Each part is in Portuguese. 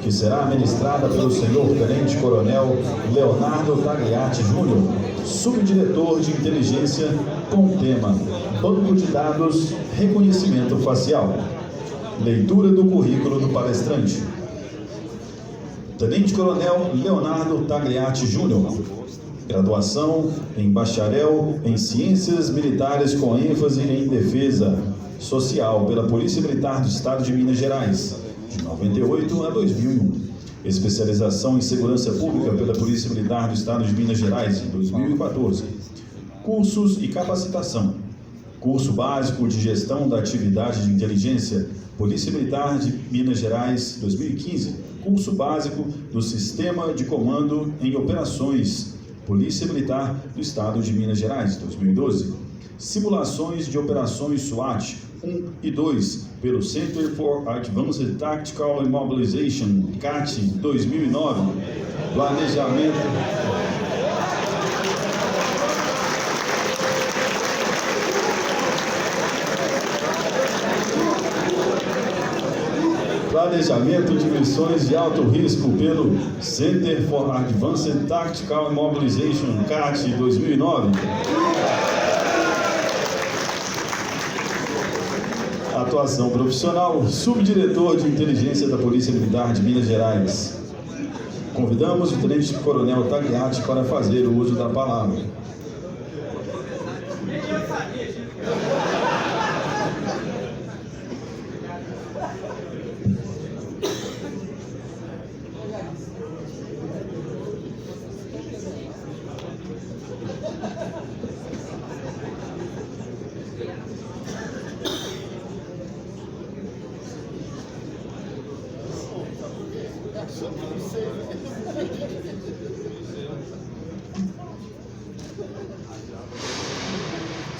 que será ministrada pelo senhor Tenente Coronel Leonardo Tagliati Júnior, subdiretor de inteligência, com o tema Banco de Dados, Reconhecimento Facial. Leitura do currículo do palestrante. Tenente Coronel Leonardo Tagliati Júnior, graduação em bacharel em Ciências Militares com ênfase em Defesa Social pela Polícia Militar do Estado de Minas Gerais, de 98 a 2001. Especialização em Segurança Pública pela Polícia Militar do Estado de Minas Gerais, em 2014. Cursos e capacitação. Curso básico de Gestão da Atividade de Inteligência, Polícia Militar de Minas Gerais, 2015. Curso básico do Sistema de Comando em Operações, Polícia Militar do Estado de Minas Gerais, 2012. Simulações de Operações SWAT 1 e 2, pelo Center for Advanced Tactical Immobilization, CAT, 2009. Planejamento de missões de alto risco pelo Center for Advanced Tactical Immobilization, CAT, 2009. Atuação profissional, subdiretor de inteligência da Polícia Militar de Minas Gerais. Convidamos o Tenente Coronel Tagliati para fazer o uso da palavra.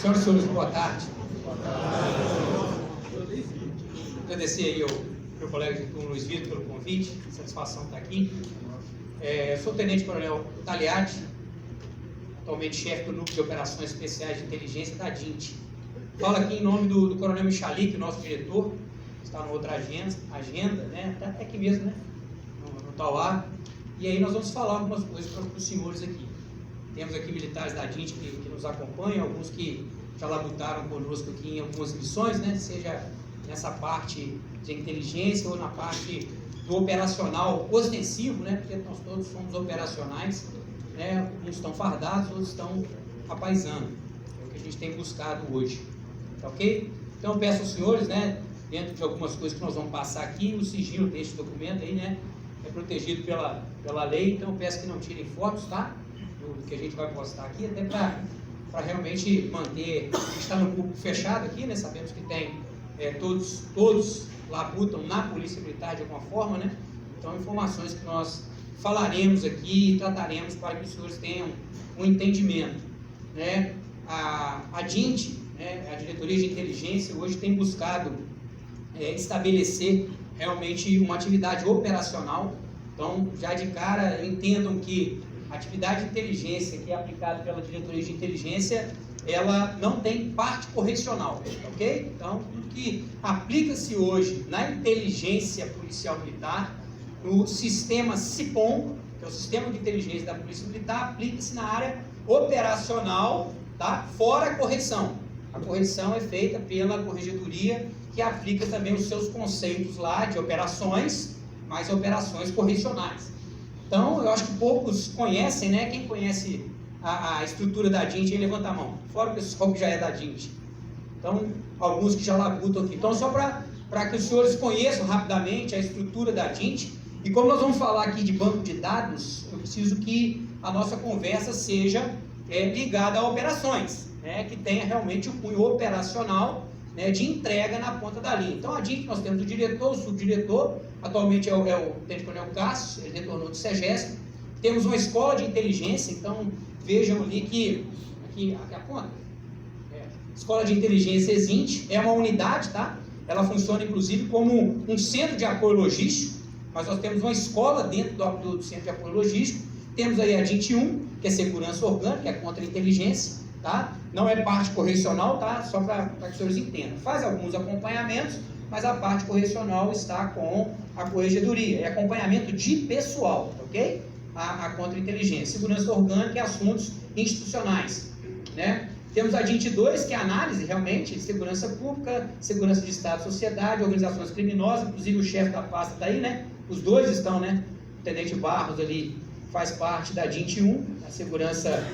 Senhoras e senhores, boa tarde. Agradecer aí ao meu colega de turno Luiz Vitor pelo convite, satisfação estar aqui. Sou o Tenente Coronel Tagliati, atualmente chefe do Núcleo de Operações Especiais de Inteligência da DINT. Falo aqui em nome do Coronel Michalik, nosso diretor, que está em outra agenda, né? Até aqui mesmo, né? No Tauá. E aí nós vamos falar algumas coisas para os senhores aqui. Temos aqui militares da DINT que nos acompanham, alguns que já labutaram conosco aqui em algumas missões, né? Seja nessa parte de inteligência ou na parte do operacional ostensivo, né? Porque nós todos somos operacionais, né? Uns estão fardados, outros estão apaisando. É o que a gente tem buscado hoje, tá ok? Então eu peço aos senhores, né? Dentro de algumas coisas que nós vamos passar aqui, o sigilo deste documento aí, né? É protegido pela lei, então eu peço que não tirem fotos, tá? Do que a gente vai postar aqui, até para realmente manter, a gente está no grupo fechado aqui, né? Sabemos que tem todos labutam na Polícia Militar de alguma forma, né? Então informações que nós falaremos aqui e trataremos para que os senhores tenham um entendimento, né? A DINT, né? A Diretoria de Inteligência, hoje tem buscado estabelecer realmente uma atividade operacional. Então já de cara entendam que a atividade de inteligência que é aplicada pela Diretoria de Inteligência, ela não tem parte correcional, ok? Então, tudo que aplica-se hoje na inteligência policial militar, no sistema CIPOM, que é o Sistema de Inteligência da Polícia Militar, aplica-se na área operacional, tá? Fora a correção. A correção é feita pela Corregedoria, que aplica também os seus conceitos lá de operações, mas operações correcionais. Então, eu acho que poucos conhecem, né? Quem conhece a estrutura da DINT, aí levanta a mão. Fora o pessoal que já é da DINT. Então, alguns que já labutam aqui. Então, só para que os senhores conheçam rapidamente a estrutura da DINT. E como nós vamos falar aqui de banco de dados, eu preciso que a nossa conversa seja ligada a operações, né? Que tenha realmente o cunho operacional, né, de entrega na ponta da linha. Então, a DINT, nós temos o diretor, o subdiretor, atualmente é o Tenente Coronel Cássio, ele retornou do SEGESP. Temos uma escola de inteligência, então vejam ali que aqui a ponta, Escola de Inteligência EXINT, é uma unidade, tá? Ela funciona inclusive como um centro de apoio logístico, mas nós temos uma escola dentro do centro de apoio logístico. Temos aí a DINT 1, que é segurança orgânica, que é contra-inteligência, tá? Não é parte correcional, tá? Só para que os senhores entendam. Faz alguns acompanhamentos, mas a parte correcional está com a corregedoria, é acompanhamento de pessoal, ok? A contra-inteligência, segurança orgânica e assuntos institucionais, né? Temos a DINT 2, que é a análise realmente de segurança pública, segurança de Estado e sociedade, organizações criminosas, inclusive o chefe da pasta está aí, né? Os dois estão, né? O Tenente Barros ali faz parte da DINT 1, a segurança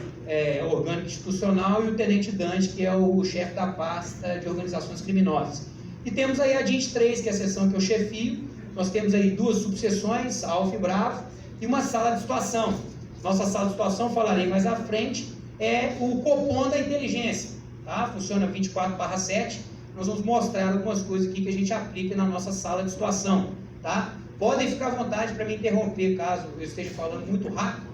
orgânica institucional, e o Tenente Dante, que é o chefe da pasta de organizações criminosas. E temos aí a DINT 3, que é a seção que eu chefio. Nós temos aí 2 subseções, Alfa e Bravo, e uma sala de situação. Nossa sala de situação, falarei mais à frente, é o Copom da inteligência, tá? Funciona 24/7. Nós vamos mostrar algumas coisas aqui que a gente aplica na nossa sala de situação, tá? Podem ficar à vontade para me interromper caso eu esteja falando muito rápido,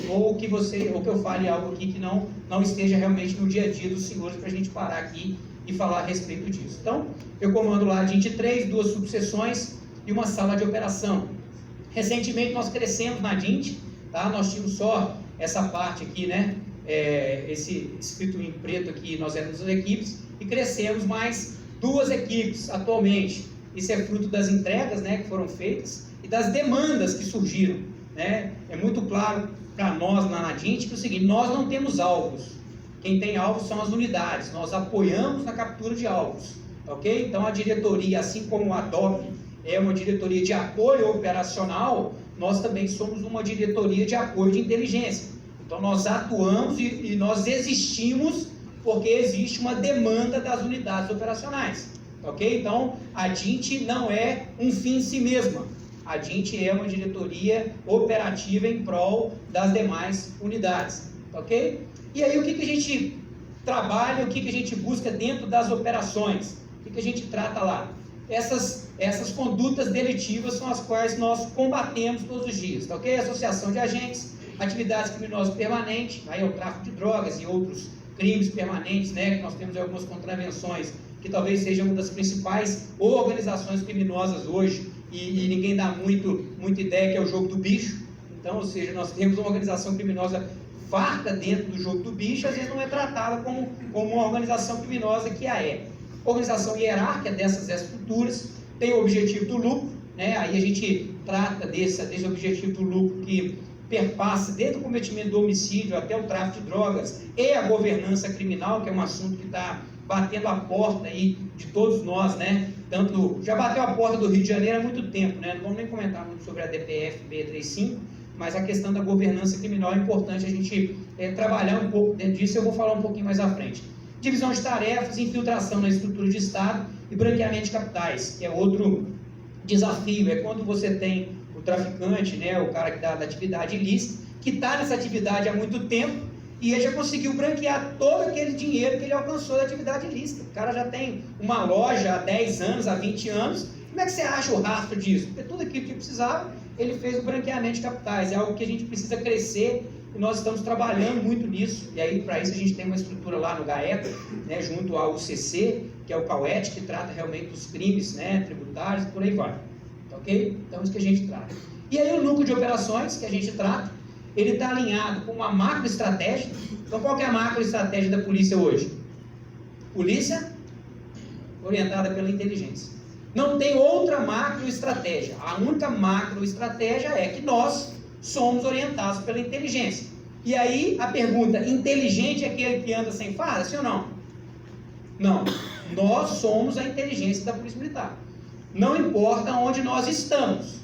ou que eu fale algo aqui que não esteja realmente no dia a dia dos senhores, para a gente parar aqui e falar a respeito disso. Então, eu comando lá a DINT 3, 2 subseções e uma sala de operação. Recentemente nós crescemos na DINT, tá? Nós tínhamos só essa parte aqui, né? Esse escrito em preto aqui, nós éramos as equipes, e crescemos mais 2 equipes atualmente. Isso é fruto das entregas, né, que foram feitas e das demandas que surgiram, né? É muito claro para nós na DINT que é o seguinte: nós não temos alvos. Quem tem alvos são as unidades. Nós apoiamos na captura de alvos, ok? Então a diretoria, assim como a DOP é uma diretoria de apoio operacional, nós também somos uma diretoria de apoio de inteligência. Então nós atuamos e nós existimos porque existe uma demanda das unidades operacionais, ok? Então a DINT não é um fim em si mesma. A DINT é uma diretoria operativa em prol das demais unidades, ok? E aí o que a gente trabalha, o que a gente busca dentro das operações? O que a gente trata lá? Essas condutas delitivas são as quais nós combatemos todos os dias, tá, ok? Associação de agentes, atividades criminosas permanentes, aí é o tráfico de drogas e outros crimes permanentes, né? Que nós temos algumas contravenções que talvez sejam uma das principais organizações criminosas hoje, e ninguém dá muita ideia, que é o jogo do bicho. Então, ou seja, nós temos uma organização criminosa farta dentro do jogo do bicho, às vezes não é tratada como uma organização criminosa que a é. Organização hierárquica dessas estruturas tem o objetivo do lucro, né? Aí a gente trata desse objetivo do lucro que perpassa desde o cometimento do homicídio até o tráfico de drogas e a governança criminal, que é um assunto que está batendo a porta aí de todos nós, né? Já bateu a porta do Rio de Janeiro há muito tempo, né? Não vamos nem comentar muito sobre a DPF 635, mas a questão da governança criminal é importante a gente trabalhar um pouco dentro disso. Eu vou falar um pouquinho mais à frente. Divisão de tarefas, infiltração na estrutura de Estado e branqueamento de capitais, que é outro desafio. É quando você tem o traficante, né, o cara que dá da atividade ilícita, que está nessa atividade há muito tempo, e ele já conseguiu branquear todo aquele dinheiro que ele alcançou da atividade ilícita. O cara já tem uma loja há 10 anos, há 20 anos. Como é que você acha o rastro disso? Porque tudo aquilo que precisava, ele fez o branqueamento de capitais. É algo que a gente precisa crescer, e nós estamos trabalhando muito nisso. E aí, para isso, a gente tem uma estrutura lá no GAECO, né, junto ao UCC, que é o CAUET, que trata realmente dos crimes, né, tributários, por aí vai. Ok? Então, isso que a gente trata. E aí, o núcleo de operações que a gente trata, ele está alinhado com uma macroestratégia. Então, qual que é a macroestratégia da polícia hoje? Polícia orientada pela inteligência. Não tem outra macroestratégia. A única macroestratégia é que nós somos orientados pela inteligência. E aí, a pergunta: inteligente é aquele que anda sem farda, sim ou não? Não. Nós somos a inteligência da Polícia Militar. Não importa onde nós estamos.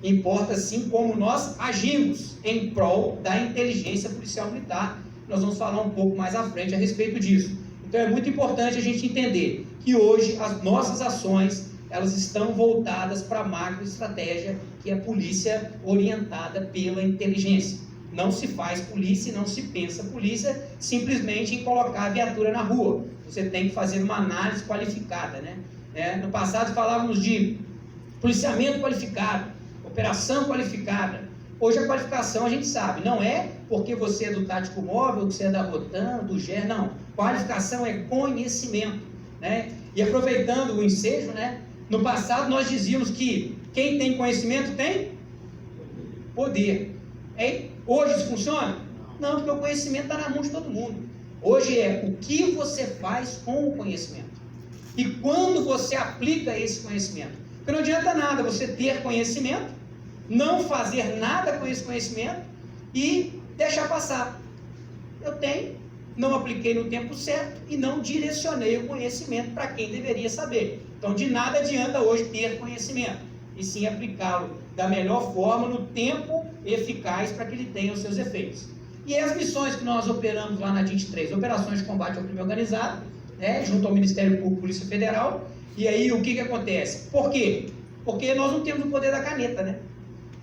Importa sim como nós agimos em prol da inteligência policial militar. Nós vamos falar um pouco mais à frente a respeito disso. Então é muito importante a gente entender que hoje as nossas ações, elas estão voltadas para a macroestratégia, que é a polícia orientada pela inteligência. Não se faz polícia, não se pensa polícia simplesmente em colocar a viatura na rua. Você tem que fazer uma análise qualificada, né? No passado falávamos de policiamento qualificado, operação qualificada. Hoje a qualificação a gente sabe, não é porque você é do tático móvel, que você é da Rotan, do GER, não. Qualificação é conhecimento, né? E aproveitando o ensejo, né? No passado nós dizíamos que quem tem conhecimento tem poder. Hoje isso funciona? Não, porque o conhecimento está na mão de todo mundo. Hoje é o que você faz com o conhecimento. e quando você aplica esse conhecimento. Porque não adianta nada você ter conhecimento, não fazer nada com esse conhecimento e deixar passar. Eu tenho, não apliquei no tempo certo e não direcionei o conhecimento para quem deveria saber. Então, de nada adianta hoje ter conhecimento, e sim aplicá-lo da melhor forma, no tempo eficaz, para que ele tenha os seus efeitos. E as missões que nós operamos lá na DINT 3, operações de combate ao crime organizado, né, junto ao Ministério Público e Polícia Federal. E aí, o que acontece? Por quê? Porque nós não temos o poder da caneta, né?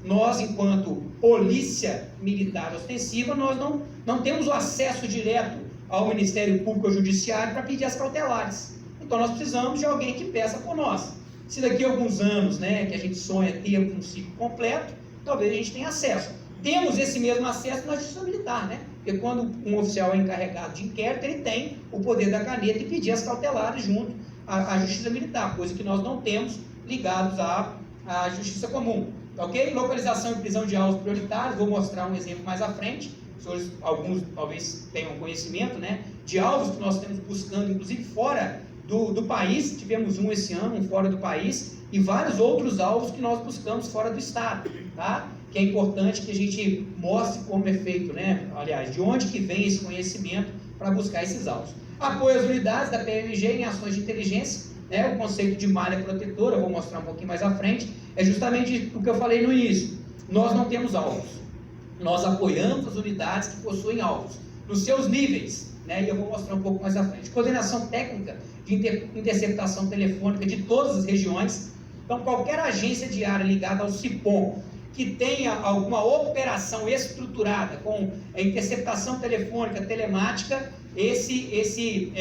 Nós, enquanto polícia militar ostensiva, nós não temos o acesso direto ao Ministério Público ou Judiciário para pedir as cautelares. Então, nós precisamos de alguém que peça por nós. Se daqui a alguns anos, né, que a gente sonha ter um ciclo completo, talvez a gente tenha acesso. Temos esse mesmo acesso na Justiça Militar, né? Porque quando um oficial é encarregado de inquérito, ele tem o poder da caneta e pedir as cautelares junto à Justiça Militar, coisa que nós não temos ligados à Justiça Comum. Ok? Localização e prisão de alvos prioritários, vou mostrar um exemplo mais à frente. Os senhores, alguns talvez tenham conhecimento, né, de alvos que nós temos buscando, inclusive fora do país. Tivemos um esse ano, um fora do país, e vários outros alvos que nós buscamos fora do estado, tá? Que é importante que a gente mostre como é feito, né? Aliás, de onde que vem esse conhecimento para buscar esses alvos. Apoio às unidades da PMG em ações de inteligência, né? O conceito de malha protetora, eu vou mostrar um pouquinho mais à frente, é justamente o que eu falei no início. Nós não temos alvos, nós apoiamos as unidades que possuem alvos, nos seus níveis, né? E eu vou mostrar um pouco mais à frente. Coordenação técnica de interceptação telefônica de todas as regiões. Então, qualquer agência de área ligada ao CIPOM que tenha alguma operação estruturada com interceptação telefônica, telemática, esse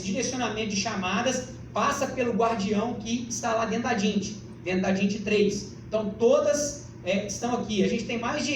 direcionamento de chamadas passa pelo guardião que está lá dentro da DINT 3. Então, todas estão aqui. A gente tem mais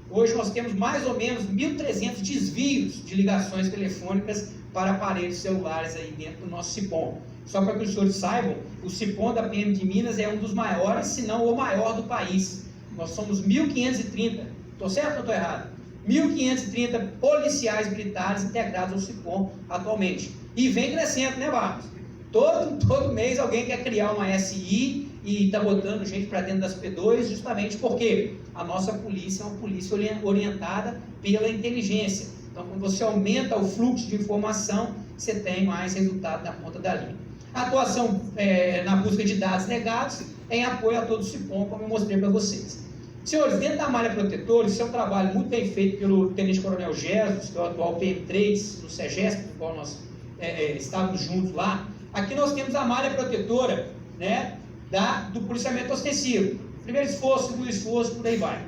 hoje nós temos mais ou menos 1.300 desvios de ligações telefônicas para aparelhos celulares aí dentro do nosso CIPOM. Só para que os senhores saibam, o CIPOM da PM de Minas é um dos maiores, se não o maior do país. Nós somos 1.530, estou certo ou estou errado? 1.530 policiais militares integrados ao CIPOM atualmente. E vem crescendo, né, Barros? Todo mês alguém quer criar uma SI e está botando gente para dentro das P2, justamente porque a nossa polícia é uma polícia orientada pela inteligência. Então, quando você aumenta o fluxo de informação, você tem mais resultado na ponta da linha. Atuação na busca de dados negados, em apoio a todo o CIPOM, como eu mostrei para vocês. Senhores, dentro da malha protetora, isso é um trabalho muito bem feito pelo Tenente Coronel Jesus, que é o atual PM3 do SEGESP, com o qual nós estávamos juntos lá. Aqui nós temos a malha protetora, né, do policiamento ostensivo. Primeiro esforço, segundo esforço, por aí vai.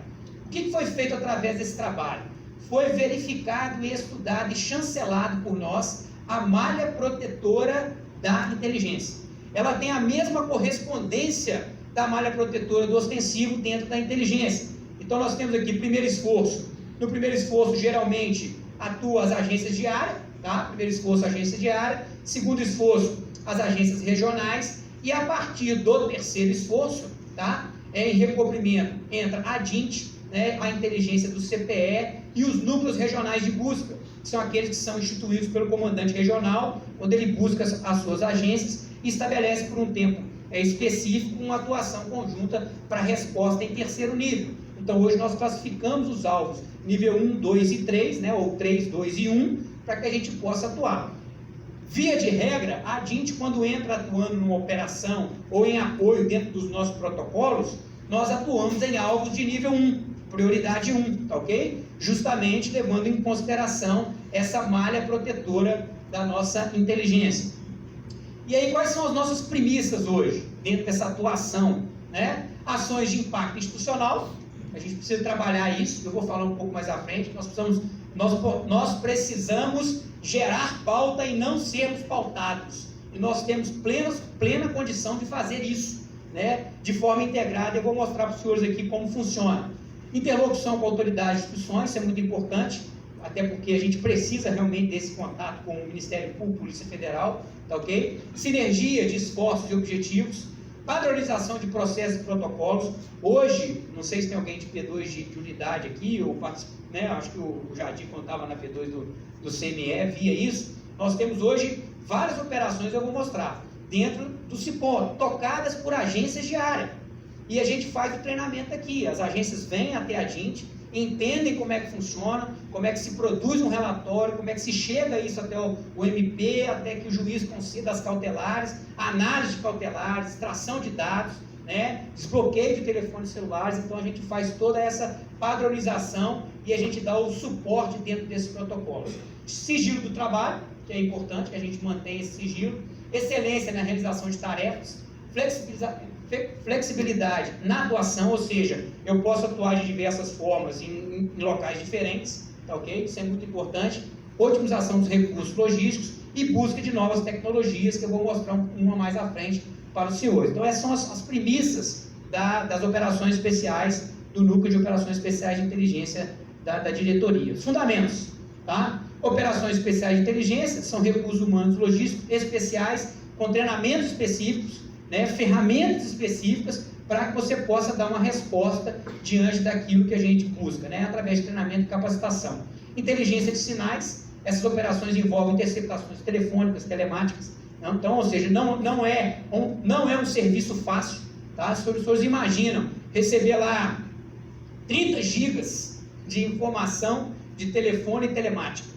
O que foi feito através desse trabalho? Foi verificado e estudado e chancelado por nós a malha protetora da inteligência. Ela tem a mesma correspondência da malha protetora do ostensivo dentro da inteligência. Então nós temos aqui primeiro esforço. No primeiro esforço, geralmente, atuam as agências de área, tá? Primeiro esforço, agência de área. Segundo esforço, as agências regionais. E a partir do terceiro esforço, tá? Em recobrimento, entra a DINT, né, a inteligência do CPE e os núcleos regionais de busca, que são aqueles que são instituídos pelo comandante regional, quando ele busca as suas agências e estabelece por um tempo específico uma atuação conjunta para resposta em terceiro nível. Então, hoje nós classificamos os alvos nível 1, 2 e 3, né, ou 3, 2 e 1, para que a gente possa atuar. Via de regra, a DINT, quando entra atuando numa operação ou em apoio dentro dos nossos protocolos, nós atuamos em alvos de nível 1, prioridade 1, tá ok? Justamente levando em consideração essa malha protetora da nossa inteligência. E aí, quais são as nossas premissas hoje, dentro dessa atuação, né? Ações de impacto institucional, a gente precisa trabalhar isso, eu vou falar um pouco mais à frente, nós precisamos gerar pauta e não sermos pautados, e nós temos plena condição de fazer isso, né? De forma integrada. Eu vou mostrar para os senhores aqui como funciona. Interlocução com autoridades e instituições, isso é muito importante, até porque a gente precisa realmente desse contato com o Ministério Público, Polícia Federal, tá ok? Sinergia de esforços e objetivos, padronização de processos e protocolos. Hoje, não sei se tem alguém de P2 de unidade aqui, ou né, acho que o Jardim, quando estava na P2 do CME, via isso. Nós temos hoje várias operações eu vou mostrar, dentro do Cipó, tocadas por agências de área. E a gente faz o treinamento aqui, as agências vêm até a DINT, entendem como é que funciona, como é que se produz um relatório, como é que se chega isso até o MP, até que o juiz conceda as cautelares, análise de cautelares, extração de dados, né, desbloqueio de telefones celulares. Então a gente faz toda essa padronização e a gente dá o suporte dentro desses protocolos. Sigilo do trabalho, que é importante que a gente mantenha esse sigilo, excelência na realização de tarefas, flexibilidade na atuação, ou seja, eu posso atuar de diversas formas em locais diferentes, tá ok? Isso é muito importante. Otimização dos recursos logísticos e busca de novas tecnologias, que eu vou mostrar uma mais à frente para os senhores. Então essas são as premissas das operações especiais, do Núcleo de Operações Especiais de Inteligência da diretoria. Os fundamentos, tá? Operações especiais de inteligência são recursos humanos logísticos especiais, com treinamentos específicos, né, ferramentas específicas para que você possa dar uma resposta diante daquilo que a gente busca, né, através de treinamento e capacitação. Inteligência de sinais, essas operações envolvem interceptações telefônicas, telemáticas, então, ou seja, não é um serviço fácil, tá? As pessoas imaginam receber lá 30 gigas de informação de telefone e telemática,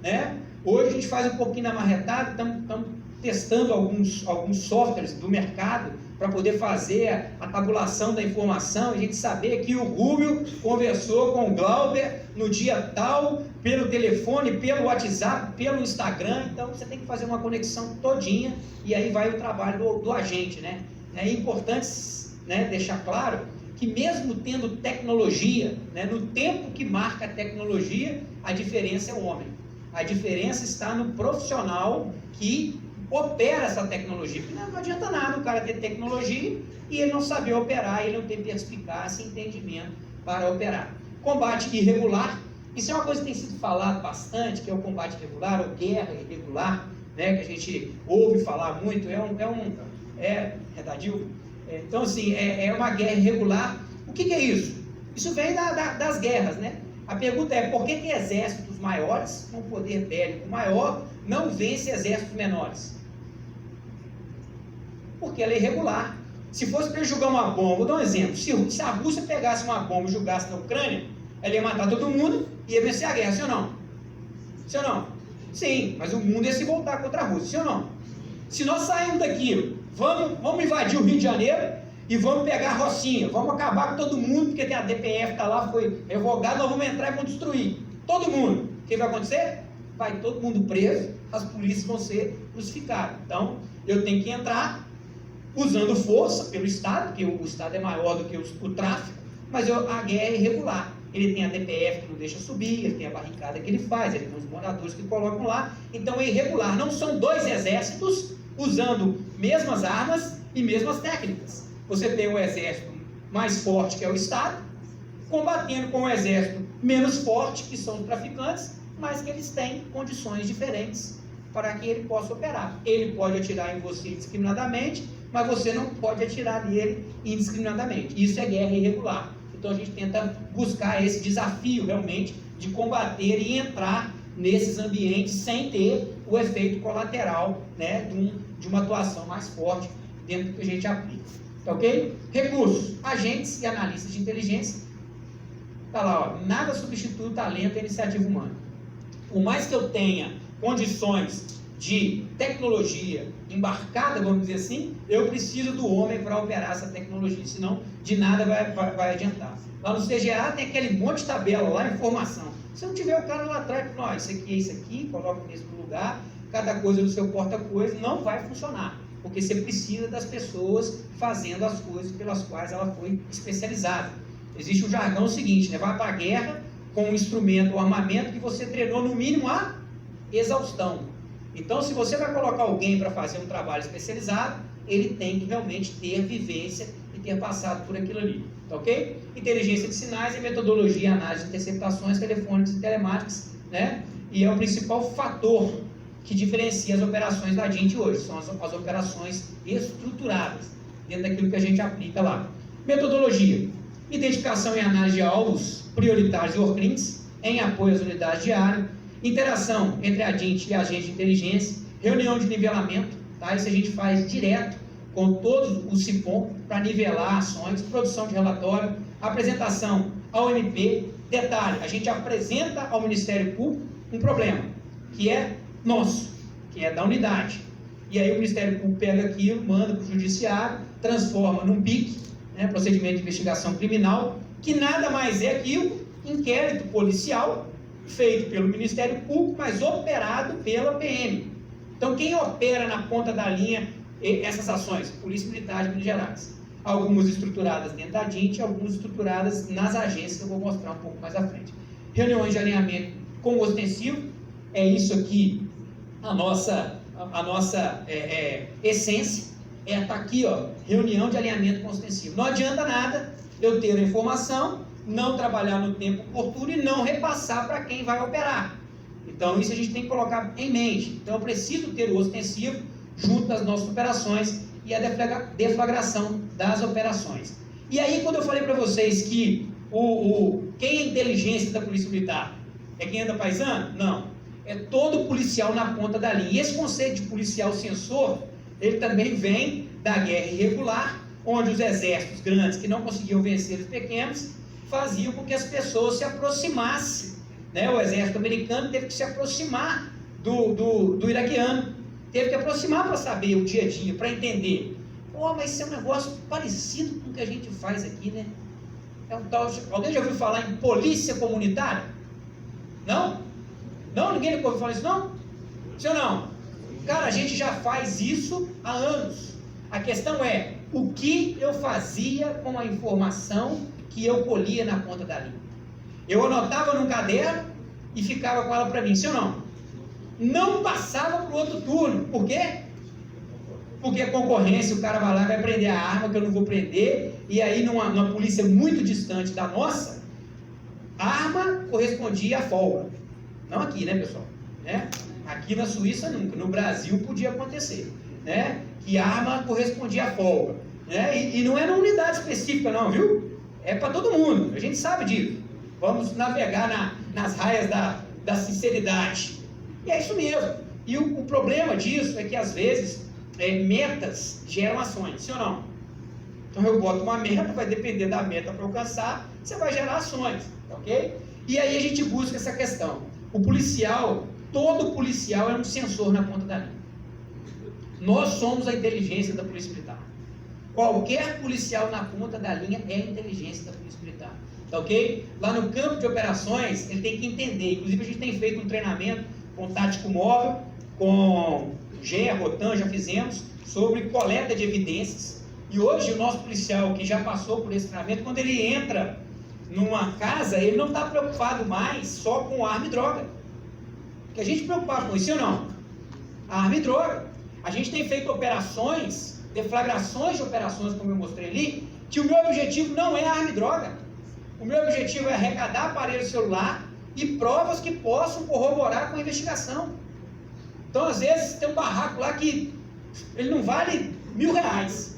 né? Hoje a gente faz um pouquinho da marretada, estamos testando alguns softwares do mercado para poder fazer a tabulação da informação, e a gente saber que o Rubio conversou com o Glauber no dia tal, pelo telefone, pelo WhatsApp, pelo Instagram. Então você tem que fazer uma conexão todinha, e aí vai o trabalho do agente, né? É importante, né, deixar claro que mesmo tendo tecnologia, né, no tempo que marca a tecnologia, a diferença é o homem. A diferença está no profissional que opera essa tecnologia. Porque não adianta nada o cara ter tecnologia e ele não saber operar, ele não ter perspicácia e entendimento para operar. Combate irregular, isso é uma coisa que tem sido falado bastante, que é o combate irregular, ou guerra irregular, né, que a gente ouve falar muito, então assim, é uma guerra irregular. O que é isso? Isso vem das guerras, né? A pergunta é, por que exércitos maiores, com poder bélico maior, não vencem exércitos menores? Porque ela é irregular. Se fosse para ele jogar uma bomba, vou dar um exemplo, se a Rússia pegasse uma bomba e jogasse na Ucrânia, ela ia matar todo mundo e ia vencer a guerra, sim ou não? Sim ou não? Sim, mas o mundo ia se voltar contra a Rússia, sim ou não? Se nós sairmos daqui, vamos invadir o Rio de Janeiro e vamos pegar a Rocinha, vamos acabar com todo mundo, porque tem a DPF, está lá, foi revogada, nós vamos entrar e vamos destruir todo mundo. O que vai acontecer? Vai todo mundo preso, as polícias vão ser crucificadas. Então, eu tenho que entrar usando força pelo Estado, porque o Estado é maior do que o tráfico, mas a guerra é irregular. Ele tem a DPF que não deixa subir, ele tem a barricada que ele faz, ele tem os moradores que colocam lá, então é irregular. Não são dois exércitos usando mesmas armas e mesmas técnicas. Você tem um exército mais forte, que é o Estado, combatendo com um exército menos forte, que são os traficantes, mas que eles têm condições diferentes para que ele possa operar. Ele pode atirar em você indiscriminadamente, mas você não pode atirar nele indiscriminadamente. Isso é guerra irregular. Então a gente tenta buscar esse desafio realmente de combater e entrar nesses ambientes sem ter o efeito colateral, né, de uma atuação mais forte dentro do que a gente aplica. Tá ok? Recursos, agentes e analistas de inteligência. Tá lá, ó, nada substitui o talento e a iniciativa humana. Por mais que eu tenha condições de tecnologia embarcada, vamos dizer assim, eu preciso do homem para operar essa tecnologia, senão de nada vai adiantar. Lá no CGA tem aquele monte de tabela lá, informação. Se não tiver o cara lá atrás, ó, isso aqui é isso aqui, coloca no mesmo lugar, cada coisa do seu porta-coisa, não vai funcionar, porque você precisa das pessoas fazendo as coisas pelas quais ela foi especializada. Existe o jargão seguinte, né? Vai para a guerra com um instrumento ou armamento que você treinou no mínimo a exaustão. Então, se você vai colocar alguém para fazer um trabalho especializado, ele tem que realmente ter vivência e ter passado por aquilo ali, tá ok? Inteligência de sinais e metodologia, análise de interceptações telefônicas e telemáticas, né? E é o principal fator que diferencia as operações da DINT hoje, são as operações estruturadas, dentro daquilo que a gente aplica lá. Metodologia, identificação e análise de alvos prioritários e worklinks, em apoio às unidades de área, interação entre a DINT e agente de inteligência reunião de nivelamento, tá? Isso a gente faz direto com todos os CIPOM para nivelar ações, produção de relatório, apresentação ao MP. Detalhe, a gente apresenta ao Ministério Público um problema, que é nosso, que é da unidade. E aí o Ministério Público pega aquilo, manda para o Judiciário, transforma num PIC, né, procedimento de investigação criminal, que nada mais é que o inquérito policial feito pelo Ministério Público, mas operado pela PM. Então, quem opera na ponta da linha essas ações? Polícia Militar de Minas Gerais. Algumas estruturadas dentro da DINT, algumas estruturadas nas agências, que eu vou mostrar um pouco mais à frente. Reuniões de alinhamento com o ostensivo, é isso aqui, a nossa essência, é estar aqui, ó, reunião de alinhamento com o ostensivo. Não adianta nada eu ter a informação, não trabalhar no tempo oportuno e não repassar para quem vai operar. Então, isso a gente tem que colocar em mente. Então, eu preciso ter o ostensivo junto das nossas operações e a deflagração das operações. E aí, quando eu falei para vocês que quem é inteligência da Polícia Militar? É quem anda paisano? Não. É todo policial na ponta da linha. E esse conceito de policial censor, ele também vem da guerra irregular, onde os exércitos grandes que não conseguiam vencer os pequenos faziam com que as pessoas se aproximassem, né? O exército americano teve que se aproximar do iraquiano, teve que aproximar para saber o dia a dia, para entender. Pô, mas isso é um negócio parecido com o que a gente faz aqui, né? É um tal. Alguém já ouviu falar em polícia comunitária? Não? Não? Ninguém nunca ouviu falar isso, não? Sim ou não? Cara, a gente já faz isso há anos. A questão é, o que eu fazia com a informação que eu colhia na ponta da linha? Eu anotava num caderno e ficava com ela para mim, sim ou não? Não passava para o outro turno. Por quê? Porque a concorrência, o cara vai lá e vai prender a arma que eu não vou prender, e aí numa polícia muito distante da nossa, a arma correspondia à folga. Não aqui, né, pessoal? Né? Aqui na Suíça nunca, no Brasil podia acontecer, né? Que a arma correspondia à folga, né? E não é numa unidade específica não, viu? É para todo mundo, a gente sabe disso. Vamos navegar nas raias da sinceridade. E é isso mesmo. E o problema disso é que às vezes metas geram ações, sim ou não? Então eu boto uma meta, vai depender da meta para alcançar, você vai gerar ações, ok? E aí a gente busca essa questão. O policial, todo policial é um sensor na ponta da linha. Nós somos a inteligência da Polícia Militar. Qualquer policial na ponta da linha é a inteligência da Polícia Militar, tá ok? Lá no campo de operações, ele tem que entender, inclusive a gente tem feito um treinamento com tático móvel, com GE, Rotan, já fizemos, sobre coleta de evidências. E hoje o nosso policial que já passou por esse treinamento, quando ele entra numa casa, ele não está preocupado mais só com arma e droga. Que a gente preocupava com isso, ou não? Arma e droga. A gente tem feito operações, deflagrações de operações, como eu mostrei ali, que o meu objetivo não é arma e droga. O meu objetivo é arrecadar aparelho celular e provas que possam corroborar com a investigação. Então, às vezes, tem um barraco lá que ele não vale R$1.000.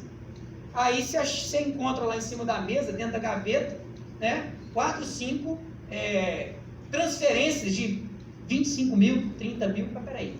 Aí você encontra lá em cima da mesa, dentro da gaveta, né, 4, 5 transferências de 25 mil, 30 mil. Peraí,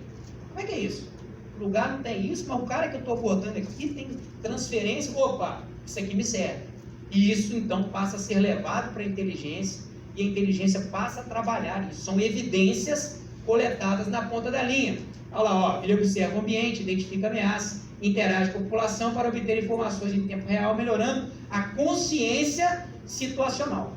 como é que é isso? O lugar não tem isso, mas o cara que eu estou abordando aqui tem transferência. Opa, isso aqui me serve. E isso então passa a ser levado para a inteligência, e a inteligência passa a trabalhar isso. São evidências coletadas na ponta da linha. Olha lá, ó, ele observa o ambiente, identifica ameaças, interage com a população para obter informações em tempo real, melhorando a consciência situacional.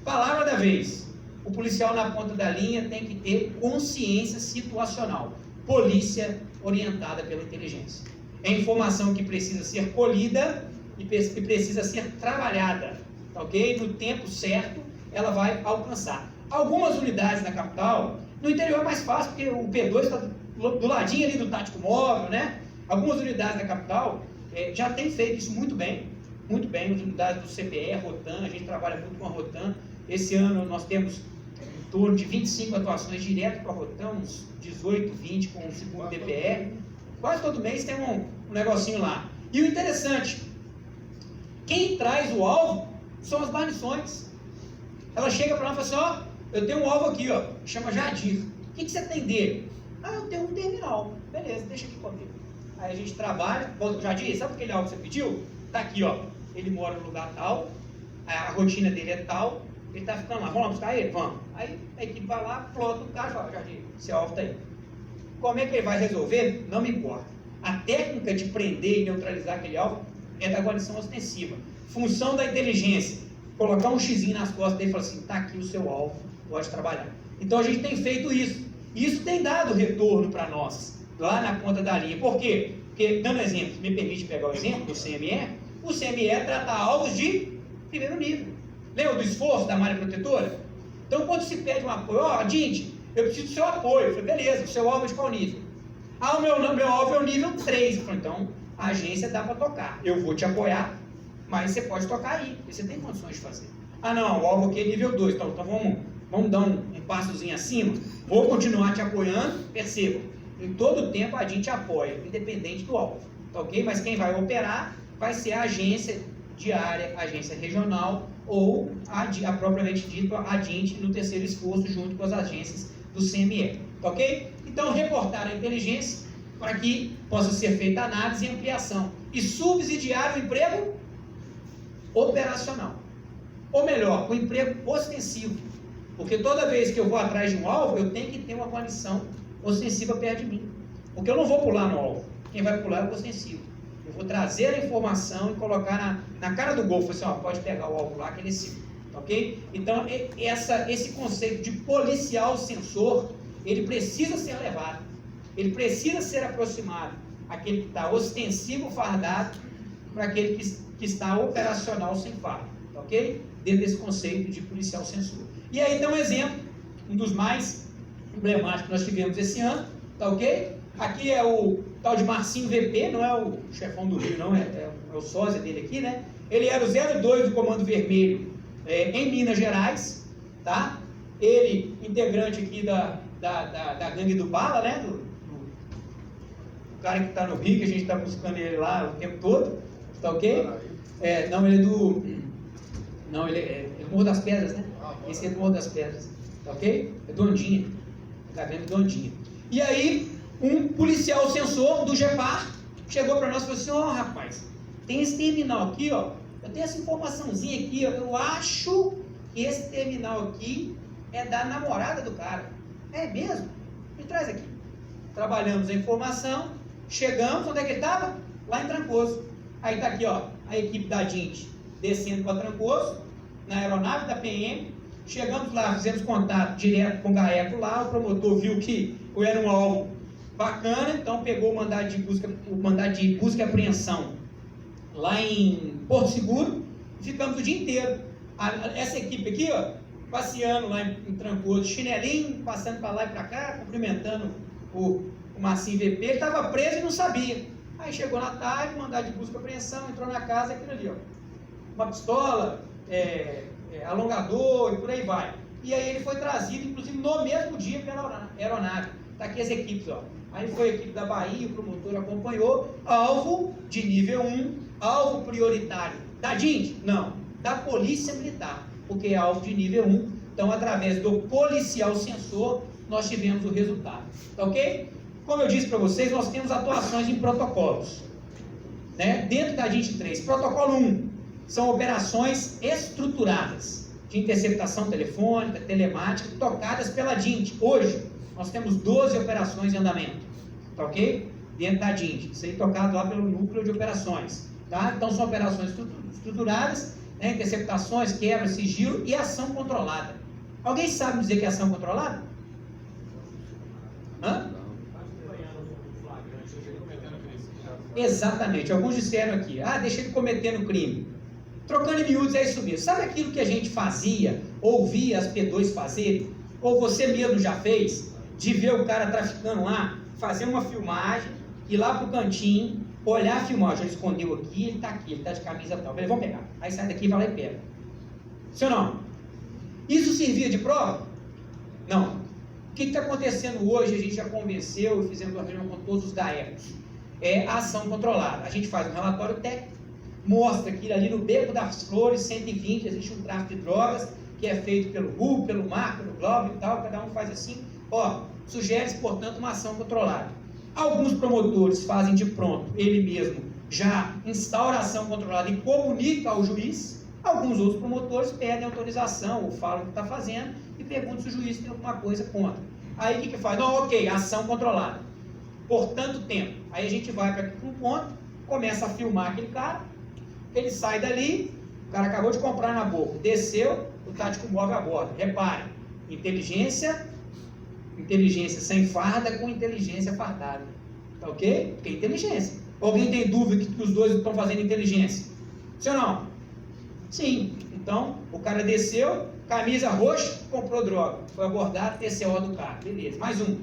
Palavra da vez. O policial na ponta da linha tem que ter consciência situacional. Polícia orientada pela inteligência. É informação que precisa ser colhida e precisa ser trabalhada, ok? No tempo certo, ela vai alcançar. Algumas unidades na capital, no interior é mais fácil, porque o P2 está do ladinho ali do tático móvel, né? Algumas unidades da capital já têm feito isso muito bem, as unidades do CPE, Rotan, a gente trabalha muito com a Rotan. Esse ano nós temos em torno de 25 atuações direto para a Rotan, uns 18, 20 com o segundo DPE. Quase todo mês tem um negocinho lá. E o interessante, quem traz o alvo são as guarnições. Ela chega para lá e fala assim, ó, eu tenho um alvo aqui, ó, chama Jadir. O que você tem dele? Ah, eu tenho um terminal. Beleza, deixa aqui comigo. Aí a gente trabalha, já disse, sabe aquele alvo que você pediu? Tá aqui, ó. Ele mora no lugar tal, a rotina dele é tal, ele tá ficando lá, vamos lá buscar ele? Vamos. Aí a equipe vai lá, plota o cara e fala, Jardim, esse alvo tá aí. Como é que ele vai resolver? Não me importa. A técnica de prender e neutralizar aquele alvo é da guarnição ostensiva. Função da inteligência, colocar um xizinho nas costas dele e falar assim, tá aqui o seu alvo, pode trabalhar. Então a gente tem feito isso. E isso tem dado retorno para nós, lá na ponta da linha. Por quê? Porque, dando exemplo, me permite pegar o exemplo do CME, o CME trata alvos de primeiro nível. Lembra do esforço da malha protetora? Então, quando se pede um apoio, ó, gente, eu preciso do seu apoio. Eu falei, beleza, o seu alvo é de qual nível? Ah, o meu alvo é o nível 3. Eu falei, então, a agência dá para tocar. Eu vou te apoiar, mas você pode tocar aí, porque você tem condições de fazer. Ah, não, o alvo aqui é nível 2. Então vamos dar um passozinho acima. Vou continuar te apoiando. Percebam, em todo tempo a gente apoia, independente do alvo. Tá ok? Mas quem vai operar vai ser a agência diária, a agência regional ou a propriamente dito a DINT no terceiro esforço junto com as agências do CME. Tá ok? Então, reportar a inteligência para que possa ser feita análise e ampliação. E subsidiar o emprego operacional. Ou melhor, o emprego ostensivo. Porque toda vez que eu vou atrás de um alvo, eu tenho que ter uma guarnição ostensiva perto de mim. Porque eu não vou pular no alvo. Quem vai pular é o ostensivo. Eu vou trazer a informação e colocar na cara do golfo, assim, ó, pode pegar o alvo lá que ele é seu. Ok? Então, esse conceito de policial sensor, ele precisa ser levado. Ele precisa ser aproximado. Aquele que está ostensivo fardado para aquele que está operacional sem fardo. Ok? Dentro desse conceito de policial sensor. E aí, então, um exemplo, um dos mais emblemáticos que nós tivemos esse ano, tá ok? Aqui é o tal de Marcinho VP, não é o chefão do Rio, não, é o sósia dele aqui, né? Ele era o 02 do Comando Vermelho em Minas Gerais, tá? Ele, integrante aqui da gangue do Bala, né? Do cara que está no Rio, que a gente está buscando ele lá o tempo todo, tá ok? Não, ele é do... Não, ele é do Morro das Pedras, né? Esse é do Morro das Pedras, tá ok? É do Ondinha, tá vendo? Do Ondinha. E aí, um policial sensor do GEPAR chegou para nós e falou assim, ó, rapaz, tem esse terminal aqui, ó, eu tenho essa informaçãozinha aqui, ó, eu acho que esse terminal aqui é da namorada do cara. É mesmo? Me traz aqui. Trabalhamos a informação, chegamos, onde é que ele estava? Lá em Trancoso. Aí está aqui, ó, a equipe da DINT descendo para Trancoso, na aeronave da PM, chegamos lá, fizemos contato direto com o GAECO lá, o promotor viu que era um alvo bacana, então pegou o mandado de busca e apreensão lá em Porto Seguro, e ficamos o dia inteiro. Essa equipe aqui, ó, passeando lá em Trancoso, chinelinho, passando para lá e para cá, cumprimentando o Marcinho VP, ele estava preso e não sabia. Aí chegou na tarde, mandado de busca e apreensão, entrou na casa, aquilo ali, ó, uma pistola, alongador e por aí vai. E aí ele foi trazido, inclusive no mesmo dia pela aeronave. Está aqui as equipes, ó. Aí foi a equipe da Bahia, o promotor acompanhou, alvo de nível 1, alvo prioritário da DINT? Não, da Polícia Militar, porque é alvo de nível 1. Então, através do policial sensor, nós tivemos o resultado. Tá ok? Como eu disse para vocês, nós temos atuações em protocolos. Né? Dentro da DINT 3, protocolo 1, são operações estruturadas de interceptação telefônica, telemática, tocadas pela DINT. Hoje, nós temos 12 operações em andamento, tá ok? Dentro da DINT, isso aí tocado lá pelo núcleo de operações, tá? Então são operações estruturadas, né? Interceptações, quebra, sigilo e ação controlada. Alguém sabe dizer que é ação controlada? Hã? Exatamente, alguns disseram aqui, deixa ele cometendo crime. Trocando em miúdos é isso mesmo. Sabe aquilo que a gente fazia, ouvia as P2 fazerem, ou você mesmo já fez, de ver o cara traficando lá, fazer uma filmagem, ir lá pro cantinho, olhar a filmagem, ele escondeu aqui, ele tá de camisa tal, beleza, vamos pegar. Aí sai daqui, vai lá e pega. Sim ou não? Isso servia de prova? Não. O que está acontecendo hoje, a gente já convenceu e fizemos uma reunião com todos os GAECOS. É a ação controlada. A gente faz um relatório técnico, mostra que ali no Beco das Flores, 120, existe um tráfico de drogas, que é feito pelo RU, pelo MAR, pelo Globo e tal, cada um faz assim, ó, sugere-se, portanto, uma ação controlada. Alguns promotores fazem de pronto, ele mesmo já instaura a ação controlada e comunica ao juiz. Alguns outros promotores pedem autorização ou falam o que está fazendo e perguntam se o juiz tem alguma coisa contra. Aí o que faz? Não, ok, ação controlada. Por tanto tempo. Aí a gente vai para um ponto, começa a filmar aquele cara, ele sai dali, o cara acabou de comprar na boca, desceu, o tático móvel aborda. Repare, inteligência sem farda com inteligência fardada. Tá ok? Porque é inteligência. Alguém tem dúvida que os dois estão fazendo inteligência? Sim ou não? Sim. Então, o cara desceu, camisa roxa, comprou droga. Foi abordado, TCO do carro. Beleza. Mais um.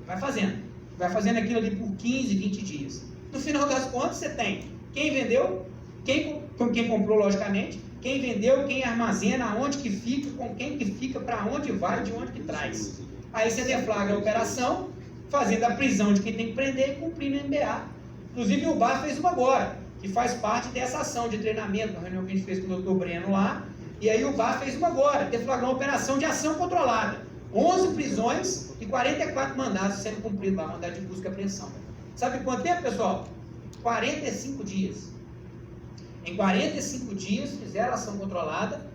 Vai fazendo. Vai fazendo aquilo ali por 15, 20 dias. No final das contas, você tem quem vendeu, quem comprou, logicamente, quem vendeu, quem armazena, aonde que fica, com quem que fica, para onde vai, de onde que traz. Aí você deflagra a operação, fazendo a prisão de quem tem que prender e cumprindo o MBA. Inclusive o BAR fez uma agora, que faz parte dessa ação de treinamento, na reunião que a gente fez com o Dr. Breno lá, e aí o BAR fez uma agora, deflagrou uma operação de ação controlada. 11 prisões e 44 mandados sendo cumpridos lá, mandado de busca e apreensão. Sabe quanto tempo, pessoal? 45 dias. Em 45 dias fizeram a ação controlada,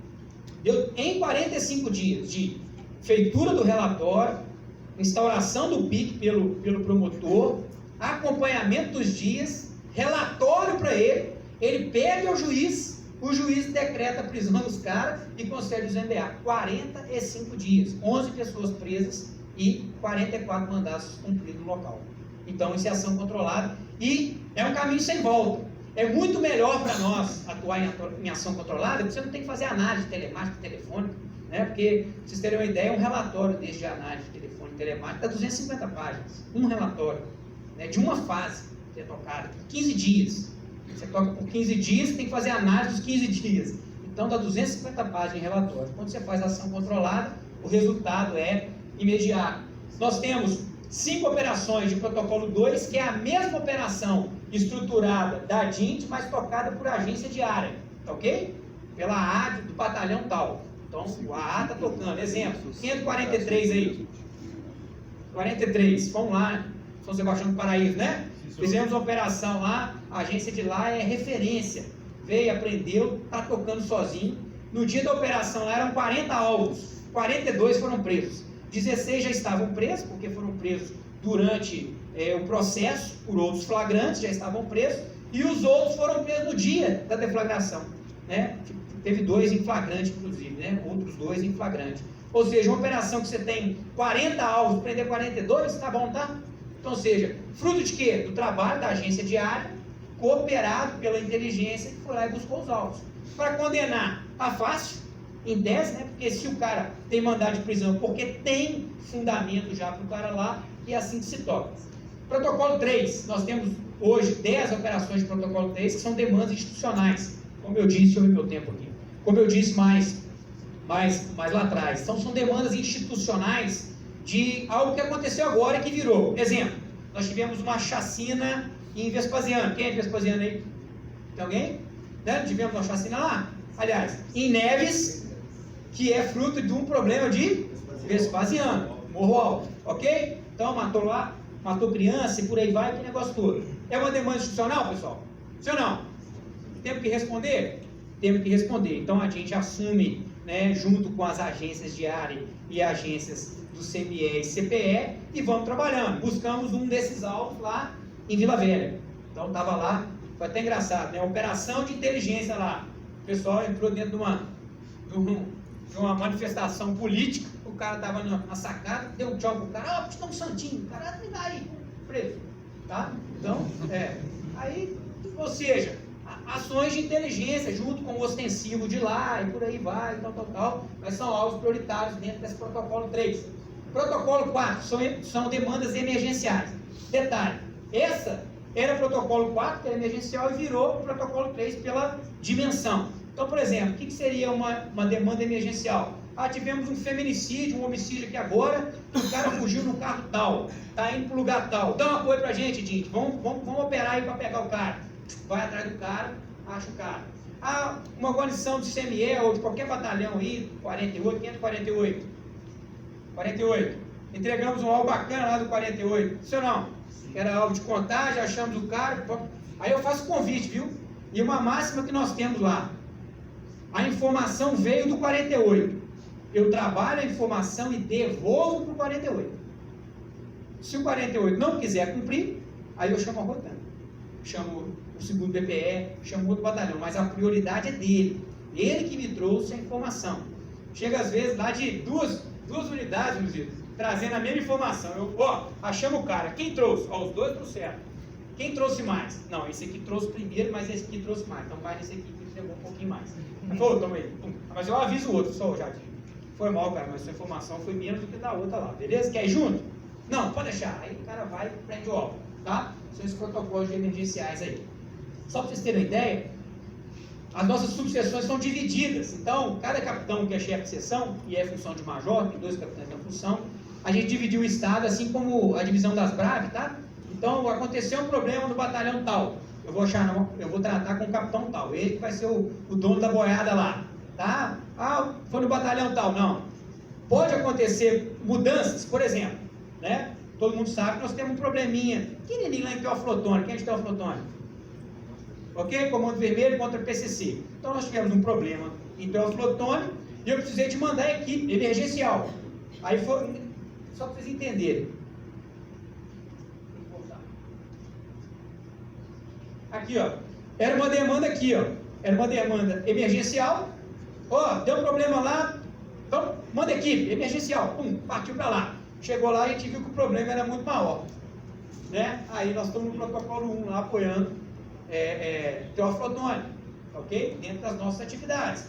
deu em 45 dias de feitura do relatório, instauração do PIC pelo promotor, acompanhamento dos dias, relatório para ele pede ao juiz, o juiz decreta a prisão dos caras e concede os MBA. 45 dias, 11 pessoas presas e 44 mandados cumpridos no local. Então, isso é ação controlada e é um caminho sem volta. É muito melhor para nós atuar em ação controlada, porque você não tem que fazer análise telemática, telefônica, né? Porque, pra vocês terem uma ideia, um relatório desse de análise de telefone telemática dá 250 páginas. Um relatório, né, de uma fase que é tocada, 15 dias. Você toca por 15 dias, você tem que fazer análise dos 15 dias. Então dá 250 páginas em relatório. Quando você faz ação controlada, o resultado é imediato. Nós temos 5 operações de protocolo 2, que é a mesma operação estruturada da DINT, mas tocada por agência de área, tá ok? Pela A do batalhão tal. Então, a A está tocando. Exemplo, 143 aí. 43, vamos lá, São Sebastião do Paraíso, né? Fizemos uma operação lá, a agência de lá é referência. Veio, aprendeu, está tocando sozinho. No dia da operação lá eram 40 alvos, 42 foram presos. 16 já estavam presos, porque foram presos durante o processo, por outros flagrantes, já estavam presos, e os outros foram presos no dia da deflagração, né? Teve 2 em flagrante, inclusive, né? Outros 2 em flagrante. Ou seja, uma operação que você tem 40 alvos, prender 42, tá bom, tá? Então, ou seja, fruto de quê? Do trabalho da agência de área, cooperado pela inteligência, que foi lá e buscou os alvos. Para condenar, tá fácil, em 10, né? Porque se o cara tem mandado de prisão, porque tem fundamento já para o cara lá, e assim que se toca. Protocolo 3, nós temos hoje 10 operações de protocolo 3, que são demandas institucionais, como eu disse, eu meu tempo aqui, como eu disse mais lá atrás. Então são demandas institucionais de algo que aconteceu agora e que virou. Exemplo, nós tivemos uma chacina em Vespasiano. Quem é de Vespasiano aí? Tem alguém? Né? Tivemos uma chacina lá? Aliás, em Neves, que é fruto de um problema de Vespasiano, Morro Alto, ok? Então matou lá, matou criança e por aí vai, que negócio todo. É uma demanda institucional, pessoal? Sim ou não? Temos que responder? Temos que responder. Então a gente assume, né, junto com as agências de área e agências do CME e CPE, e vamos trabalhando. Buscamos um desses alvos lá em Vila Velha. Então estava lá, foi até engraçado, né? Operação de inteligência lá. O pessoal entrou dentro de uma manifestação política, o cara estava na sacada, deu um tchau pro cara, ó, um santinho, o cara me dá aí, preso, tá? Então, aí, ou seja, ações de inteligência junto com o ostensivo de lá e por aí vai, tal, mas são alvos prioritários dentro desse protocolo 3. Protocolo 4 são demandas emergenciais. Detalhe, essa era protocolo 4, que era emergencial, e virou o protocolo 3 pela dimensão. Então, por exemplo, o que seria uma demanda emergencial? Tivemos um feminicídio, um homicídio aqui agora, o cara fugiu no carro tal, está indo para o lugar tal. Dá um apoio para a gente, gente. Vamos operar aí para pegar o cara. Vai atrás do cara, acha o cara. Uma guarnição de CME ou de qualquer batalhão aí, 48, 548. 48. Entregamos um alvo bacana lá do 48. Sim ou não? Era alvo de contagem, achamos o cara. Aí eu faço convite, viu? E uma máxima que nós temos lá. A informação veio do 48. Eu trabalho a informação e devolvo para o 48. Se o 48 não quiser cumprir, aí eu chamo a rotando. Chamo o segundo BPE, chamo outro batalhão. Mas a prioridade é dele. Ele que me trouxe a informação. Chega às vezes lá de duas unidades, inclusive, trazendo a mesma informação. Achamos o cara. Quem trouxe? Os dois estão certo. Quem trouxe mais? Não, esse aqui trouxe primeiro, mas esse aqui trouxe mais. Então vai nesse aqui que levou um pouquinho mais. Falou, toma aí. Mas eu aviso o outro, só já digo. Foi mal, cara, mas sua informação foi menos do que da outra lá, beleza? Quer ir junto? Não, pode deixar. Aí o cara vai e prende o alvo, tá? São esses protocolos emergenciais aí. Só para vocês terem uma ideia, as nossas subseções são divididas. Então, cada capitão que é chefe de seção, e é função de major, tem 2 capitães na função, a gente dividiu o estado assim como a divisão das Braves, tá? Então, aconteceu um problema no batalhão tal. Eu vou tratar com o capitão tal. Ele que vai ser o dono da boiada lá, tá? Foi no batalhão tal. Não. Pode acontecer mudanças, por exemplo, né? Todo mundo sabe que nós temos um probleminha pequenininho lá em Teoflotone. Quem é de Teoflotone? Ok? Comando Vermelho contra o PCC. Então, nós tivemos um problema em Teoflotone e eu precisei de mandar a equipe emergencial. Aí foi... Só para vocês entenderem. Aqui, ó. Era uma demanda aqui, ó. Era uma demanda emergencial. Deu um problema lá. Então, manda equipe emergencial. Partiu para lá. Chegou lá e a gente viu que o problema era muito maior. Né? Aí nós estamos no protocolo 1 lá apoiando Teoflotone. Ok? Dentro das nossas atividades.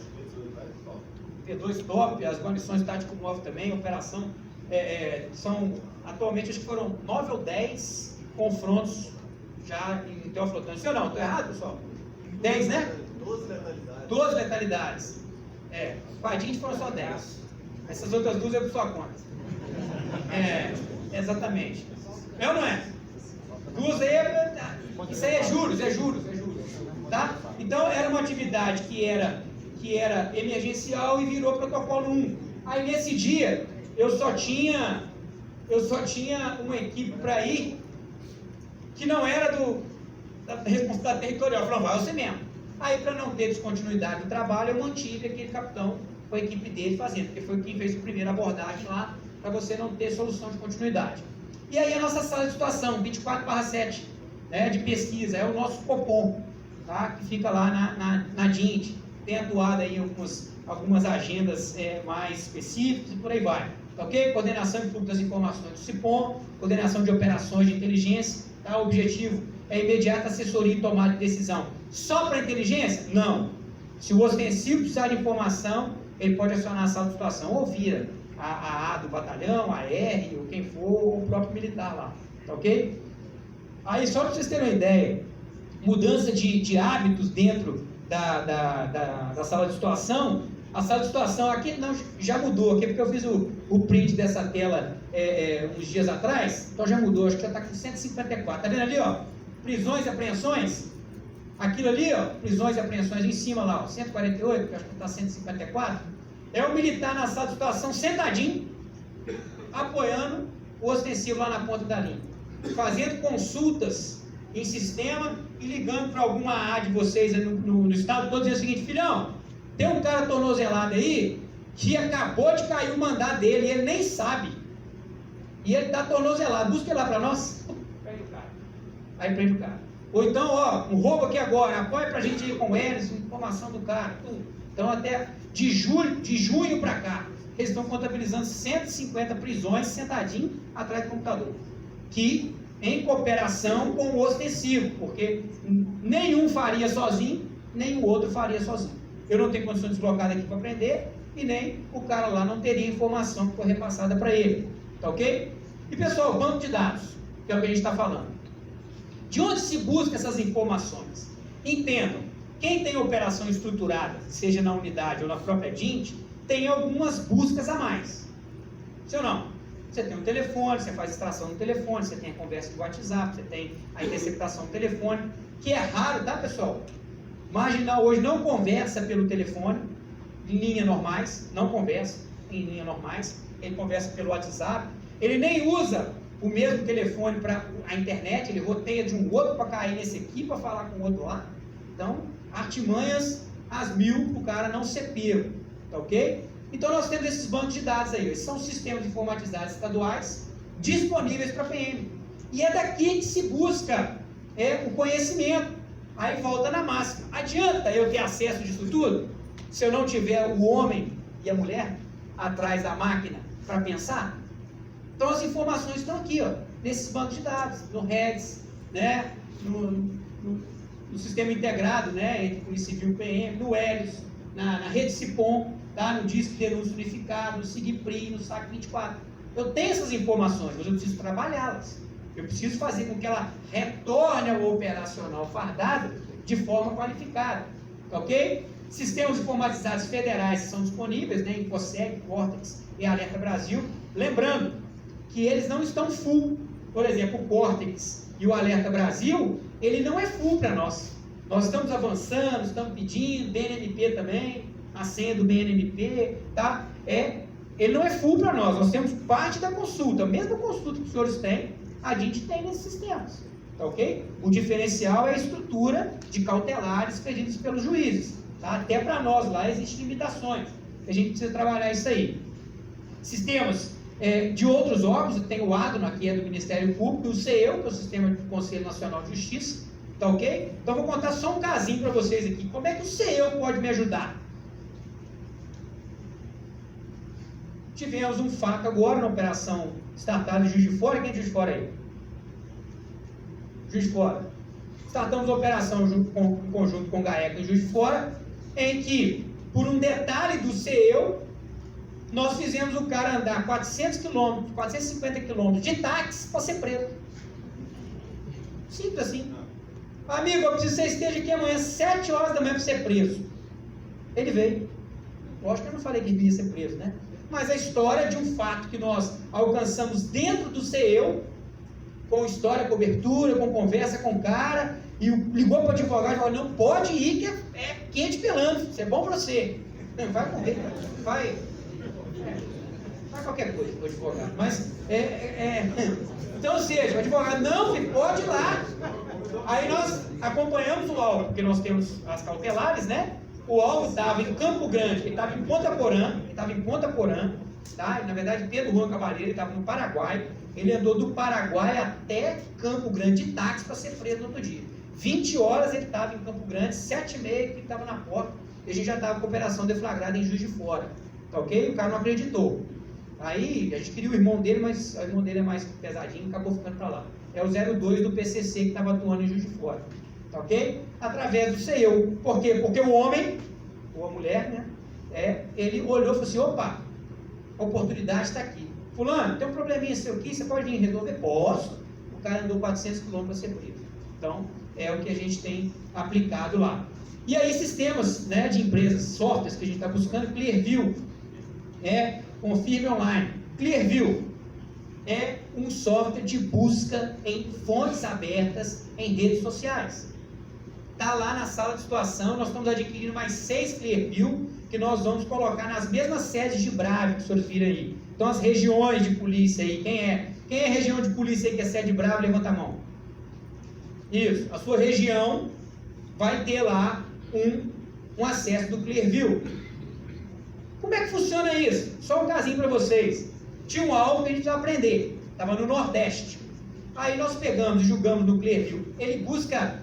P2 top, as guarnições tático móvel também, operação. São, atualmente, acho que foram 9 ou 10 confrontos já em Teoflotone. Sim ou não? Estou errado, pessoal? 10, né? 12 letalidades. 12 letalidades. Com a gente foram só 10. Essas outras duas é por sua conta. Exatamente. É ou não é? Duas aí, isso aí é juros. Tá? Então, era uma atividade que era emergencial e virou protocolo 1. Aí, nesse dia, eu só tinha uma equipe para ir que não era da responsabilidade territorial. Eu falei, vai você mesmo. Aí, para não ter descontinuidade do trabalho, eu mantive aquele capitão com a equipe dele fazendo, porque foi quem fez a primeira abordagem lá, para você não ter solução de continuidade. E aí, a nossa sala de situação, 24/7, né, de pesquisa, é o nosso Copom, tá, que fica lá na DINT, tem atuado aí algumas agendas mais específicas e por aí vai. Ok? Coordenação de fluxo das informações do CIPOM, coordenação de operações de inteligência. Tá? O objetivo é imediata assessoria e tomada de decisão. Só para inteligência? Não. Se o ostensivo precisar de informação, ele pode acionar a sala de situação, ou via a A do batalhão, a R, ou quem for, ou o próprio militar lá. Tá ok? Aí, só para vocês terem uma ideia, mudança de hábitos dentro da sala de situação. A sala de situação aqui não, já mudou, aqui porque eu fiz o print dessa tela uns dias atrás, então já mudou, acho que já está com 154, tá vendo ali, ó, prisões e apreensões, aquilo ali, ó, prisões e apreensões em cima lá, ó, 148, que acho que está 154, é o militar na sala de situação sentadinho, apoiando o ostensivo lá na ponta da linha, fazendo consultas em sistema e ligando para alguma A de vocês no estado todo, dizendo o seguinte, filhão, tem um cara tornozelado aí que acabou de cair o mandado dele e ele nem sabe. E ele está tornozelado. Busca ele lá para nós. Prende o cara. Aí prende o cara. Ou então, um roubo aqui agora. Apoia para a gente ir com eles, informação do cara. Tudo. Então, até de junho para cá, eles estão contabilizando 150 prisões sentadinho atrás do computador. Que em cooperação com o ostensivo. Porque nenhum faria sozinho, nem o outro faria sozinho. Eu não tenho condição de deslocar daqui para aprender e nem o cara lá não teria informação que foi repassada para ele. Tá ok? E pessoal, banco de dados, que é o que a gente está falando. De onde se busca essas informações? Entendam, quem tem operação estruturada, seja na unidade ou na própria DINT, tem algumas buscas a mais. Sim ou não? Você tem um telefone, você faz extração no telefone, você tem a conversa do WhatsApp, você tem a interceptação do telefone, que é raro, tá pessoal? Marginal hoje não conversa pelo telefone, em linhas normais, não conversa em linhas normais, ele conversa pelo WhatsApp, ele nem usa o mesmo telefone para a internet, ele roteia de um outro para cair nesse aqui, para falar com o outro lá. Então, artimanhas às mil para o cara não ser pego, tá ok? Então nós temos esses bancos de dados aí, esses são sistemas informatizados estaduais disponíveis para a PM. E é daqui que se busca o conhecimento. Aí volta na máxima. Adianta eu ter acesso disso tudo se eu não tiver o homem e a mulher atrás da máquina para pensar? Então as informações estão aqui, ó, nesses bancos de dados, no REDS, né, no sistema integrado, né, entre Polícia Civil e PM, no Helios, na rede CIPOM, tá, no Disque de Denúncia Unificado, no SIGPRI, no SAC 24. Eu tenho essas informações, mas eu preciso trabalhá-las. Eu preciso fazer com que ela retorne ao operacional fardado de forma qualificada, ok? Sistemas informatizados federais são disponíveis, né, InfoSec, Cortex e Alerta Brasil. Lembrando que eles não estão full. Por exemplo, o Cortex e o Alerta Brasil, ele não é full para nós. Nós estamos avançando, estamos pedindo, BNMP também, a senha do BNMP, tá? Ele não é full para nós temos parte da consulta, a mesma consulta que os senhores têm, a gente tem nesses sistemas, tá ok? O diferencial é a estrutura de cautelares pedidos pelos juízes, tá? Até para nós lá existem limitações, a gente precisa trabalhar isso aí. Sistemas de outros órgãos, tem o ADNO, aqui é do Ministério Público, e o CEU, que é o Sistema do Conselho Nacional de Justiça, tá ok? Então vou contar só um casinho para vocês aqui, como é que o CEU pode me ajudar? Tivemos um fato agora na operação startada de Juiz de Fora. Quem é Juiz de Fora aí? Juiz de Fora. Startamos a operação em conjunto com o GAECA em Juiz de Fora, em que, por um detalhe do CEU, nós fizemos o cara andar 400 km, 450 km de táxi para ser preso. Simples assim. Amigo, eu preciso que você esteja aqui amanhã às 7 horas da manhã para ser preso. Ele veio. Lógico que eu não falei que ele ia ser preso, né? Mas a história de um fato que nós alcançamos dentro do CEU, com história, cobertura, com conversa com o cara, e ligou para o advogado e falou, não, pode ir que é quente pelando, isso é bom para você. Vai correr, vai qualquer coisa para o advogado. Mas, então, ou seja, o advogado, não, filho, pode ir lá. Aí nós acompanhamos o alvo, porque nós temos as cautelares, né? O alvo estava em Campo Grande, ele estava em Ponta Porã, tá? Na verdade, Pedro Juan Cavaleiro, ele estava no Paraguai, ele andou do Paraguai até Campo Grande de táxi para ser preso no outro dia. 20 horas ele estava em Campo Grande, 7h30 ele estava na porta, e a gente já estava com operação deflagrada em Juiz de Fora, tá ok? O cara não acreditou. Aí, a gente queria o irmão dele, mas o irmão dele é mais pesadinho, acabou ficando para lá. É o 02 do PCC que estava atuando em Juiz de Fora. Ok? Através do CEU. Por quê? Porque o homem, ou a mulher, né? Ele olhou e falou assim, opa, a oportunidade está aqui. Fulano, tem um probleminha seu aqui, você pode vir resolver? Posso. O cara andou 400 km para ser preso. Então, é o que a gente tem aplicado lá. E aí, sistemas, né, de empresas, softwares que a gente está buscando, Clearview, Confirme Online. Clearview é um software de busca em fontes abertas em redes sociais. Está lá na sala de situação, nós estamos adquirindo mais 6 Clearview, que nós vamos colocar nas mesmas sedes de Brave que os senhores viram aí. Então as regiões de polícia aí, quem é região de polícia aí que é sede Brave, levanta a mão. Isso, a sua região vai ter lá um acesso do Clearview. Como é que funciona isso? Só um casinho para vocês. Tinha um alvo que a gente vai aprender, estava no Nordeste. Aí nós pegamos e julgamos no Clearview. Ele busca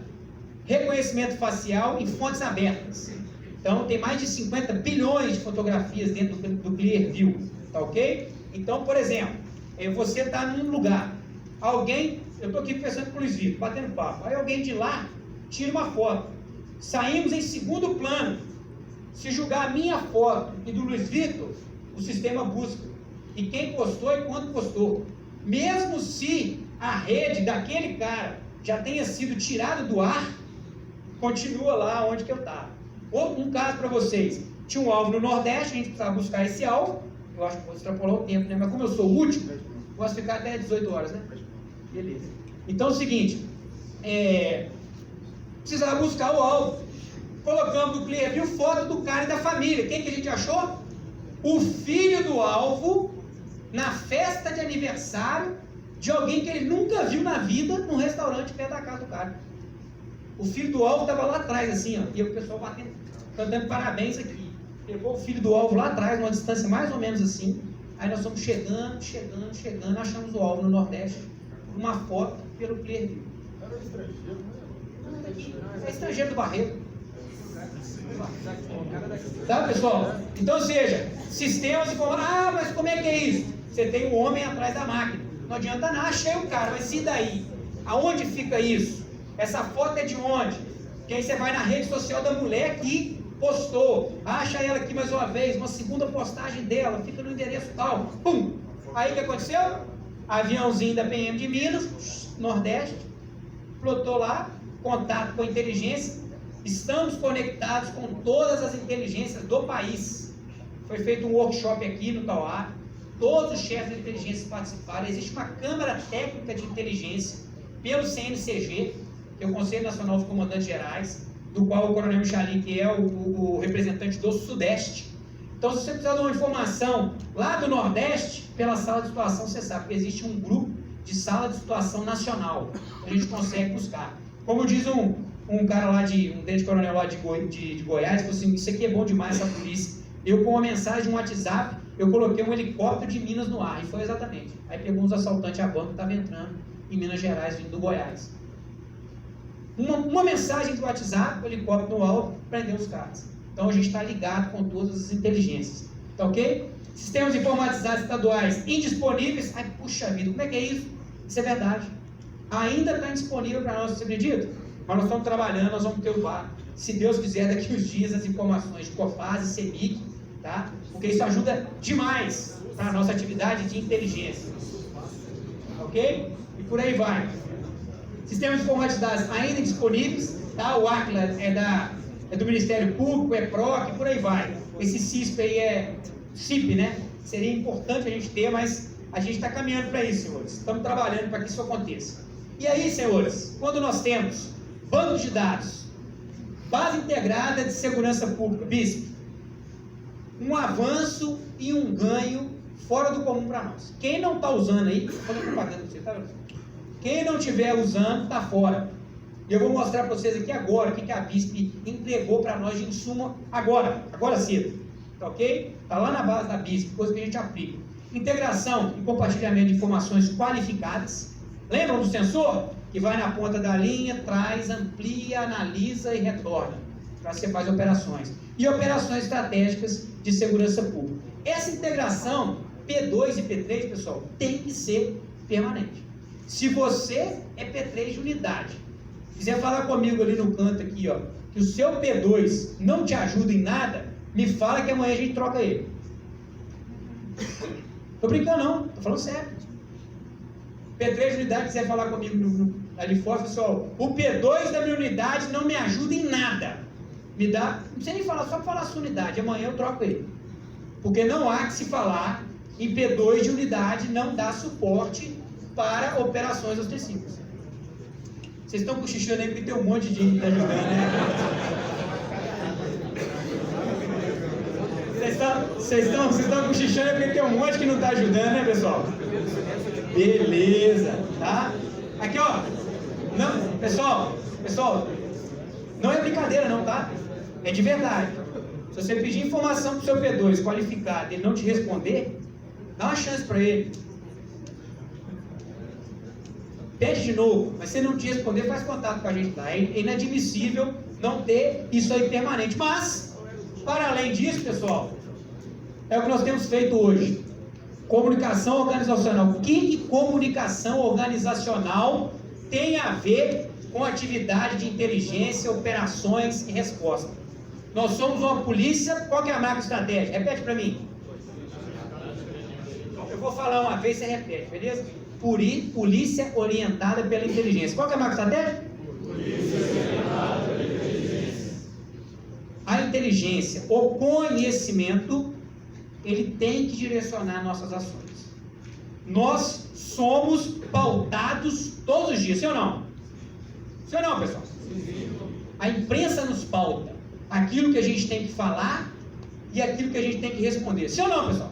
reconhecimento facial em fontes abertas. Então tem mais de 50 bilhões de fotografias dentro do Clearview, tá ok? Então, por exemplo, você está num lugar, alguém, eu estou aqui conversando com o Luiz Vitor, batendo papo, aí alguém de lá tira uma foto, saímos em segundo plano, se julgar a minha foto e do Luiz Vitor, o sistema busca, e quem postou e quando postou, mesmo se a rede daquele cara já tenha sido tirada do ar, continua lá onde que eu estava. Um caso para vocês, tinha um alvo no Nordeste, a gente precisava buscar esse alvo, eu acho que vou extrapolar o tempo, né? Mas como eu sou o último, posso ficar até 18 horas, né? Beleza. Então é o seguinte, precisava buscar o alvo, colocamos no Clearview foto do cara e da família. Quem que a gente achou? O filho do alvo, na festa de aniversário de alguém que ele nunca viu na vida num restaurante perto da casa do cara. O filho do alvo estava lá atrás, assim, ó, e o pessoal batendo, cantando parabéns aqui. Pegou o filho do alvo lá atrás, numa distância mais ou menos assim. Aí nós fomos chegando, achamos o alvo no Nordeste, uma foto pelo Player View. Era estrangeiro, É estrangeiro do Barreto. Tá, pessoal? Então, ou seja, sistemas de informação. Ah, mas como é que é isso? Você tem um homem atrás da máquina. Não adianta nada, achei o cara, mas e daí? Aonde fica isso? Essa foto é de onde? Que aí você vai na rede social da mulher que postou. Acha ela aqui mais uma vez, uma segunda postagem dela, fica no endereço tal. Pum! Aí o que aconteceu? Aviãozinho da PM de Minas, Nordeste, plotou lá, contato com a inteligência. Estamos conectados com todas as inteligências do país. Foi feito um workshop aqui no Tauá. Todos os chefes de inteligência participaram. Existe uma Câmara Técnica de Inteligência pelo CNCG, que é o Conselho Nacional dos Comandantes Gerais, do qual o Coronel Michalim, que é o representante do Sudeste. Então, se você precisar de uma informação lá do Nordeste, pela sala de situação, você sabe que existe um grupo de sala de situação nacional, que a gente consegue buscar. Como diz um cara lá, um tenente-coronel lá de Goiás, falou assim: isso aqui é bom demais, essa polícia. Eu, com uma mensagem, um WhatsApp, eu coloquei um helicóptero de Minas no ar, e foi exatamente. Aí pegou uns assaltantes a banco que estavam entrando em Minas Gerais, vindo do Goiás. Uma mensagem do WhatsApp, o helicóptero no alto, prendeu os caras. Então a gente está ligado com todas as inteligências. Tá ok? Sistemas informatizados estaduais indisponíveis. Ai, puxa vida, como é que é isso? Isso é verdade. Ainda está indisponível para nós, você acredita? Mas nós estamos trabalhando, nós vamos ter o VAR. Se Deus quiser, daqui uns dias, as informações de COFAS e CEMIC, tá? Porque isso ajuda demais para a nossa atividade de inteligência. Ok? E por aí vai. Sistemas informatizados ainda disponíveis, tá? O ACLA é do Ministério Público, é PROC, por aí vai. Esse CISP aí é CIP, né? Seria importante a gente ter, mas a gente está caminhando para isso, senhores. Estamos trabalhando para que isso aconteça. E aí, senhores, quando nós temos banco de dados, base integrada de segurança pública, BISP, um avanço e um ganho fora do comum para nós. Quem não está usando aí, vou fazer propaganda para você, tá? Quem não estiver usando, está fora. E eu vou mostrar para vocês aqui agora o que a BISP entregou para nós de insumo agora cedo. Tá ok? Está lá na base da BISP, coisa que a gente aplica. Integração e compartilhamento de informações qualificadas. Lembram do sensor? Que vai na ponta da linha, traz, amplia, analisa e retorna. Para você fazer operações. E operações estratégicas de segurança pública. Essa integração, P2 e P3, pessoal, tem que ser permanente. Se você é P3 de unidade, quiser falar comigo ali no canto aqui, ó, que o seu P2 não te ajuda em nada, me fala que amanhã a gente troca ele. Tô brincando não, tô falando sério. P3 de unidade, quiser falar comigo ali fora, pessoal, o P2 da minha unidade não me ajuda em nada. Me dá, não precisa nem falar, só falar a sua unidade, amanhã eu troco ele. Porque não há que se falar em P2 de unidade, não dá suporte para operações ostensivas. Vocês estão cochichando aí porque tem um monte de gente que está jogando, né? Vocês estão cochichando porque tem um monte que não está ajudando, né, pessoal? Beleza, tá? Aqui, ó. Não, pessoal, não é brincadeira não, tá? É de verdade. Se você pedir informação para o seu P2 qualificado e ele não te responder, dá uma chance para ele. Pede de novo, mas se ele não te responder, faz contato com a gente lá. É inadmissível não ter isso aí permanente. Mas, para além disso, pessoal, é o que nós temos feito hoje. Comunicação organizacional. O que comunicação organizacional tem a ver com atividade de inteligência, operações e resposta? Nós somos uma polícia, qual que é a marca estratégica? Repete para mim. Eu vou falar uma vez, você repete, beleza? Polícia orientada pela inteligência. Qual que é a marca estratégica? Polícia orientada pela inteligência. A inteligência, o conhecimento, ele tem que direcionar nossas ações. Nós somos pautados todos os dias, sim ou não? Sim ou não, pessoal? A imprensa nos pauta aquilo que a gente tem que falar e aquilo que a gente tem que responder. Sim ou não, pessoal?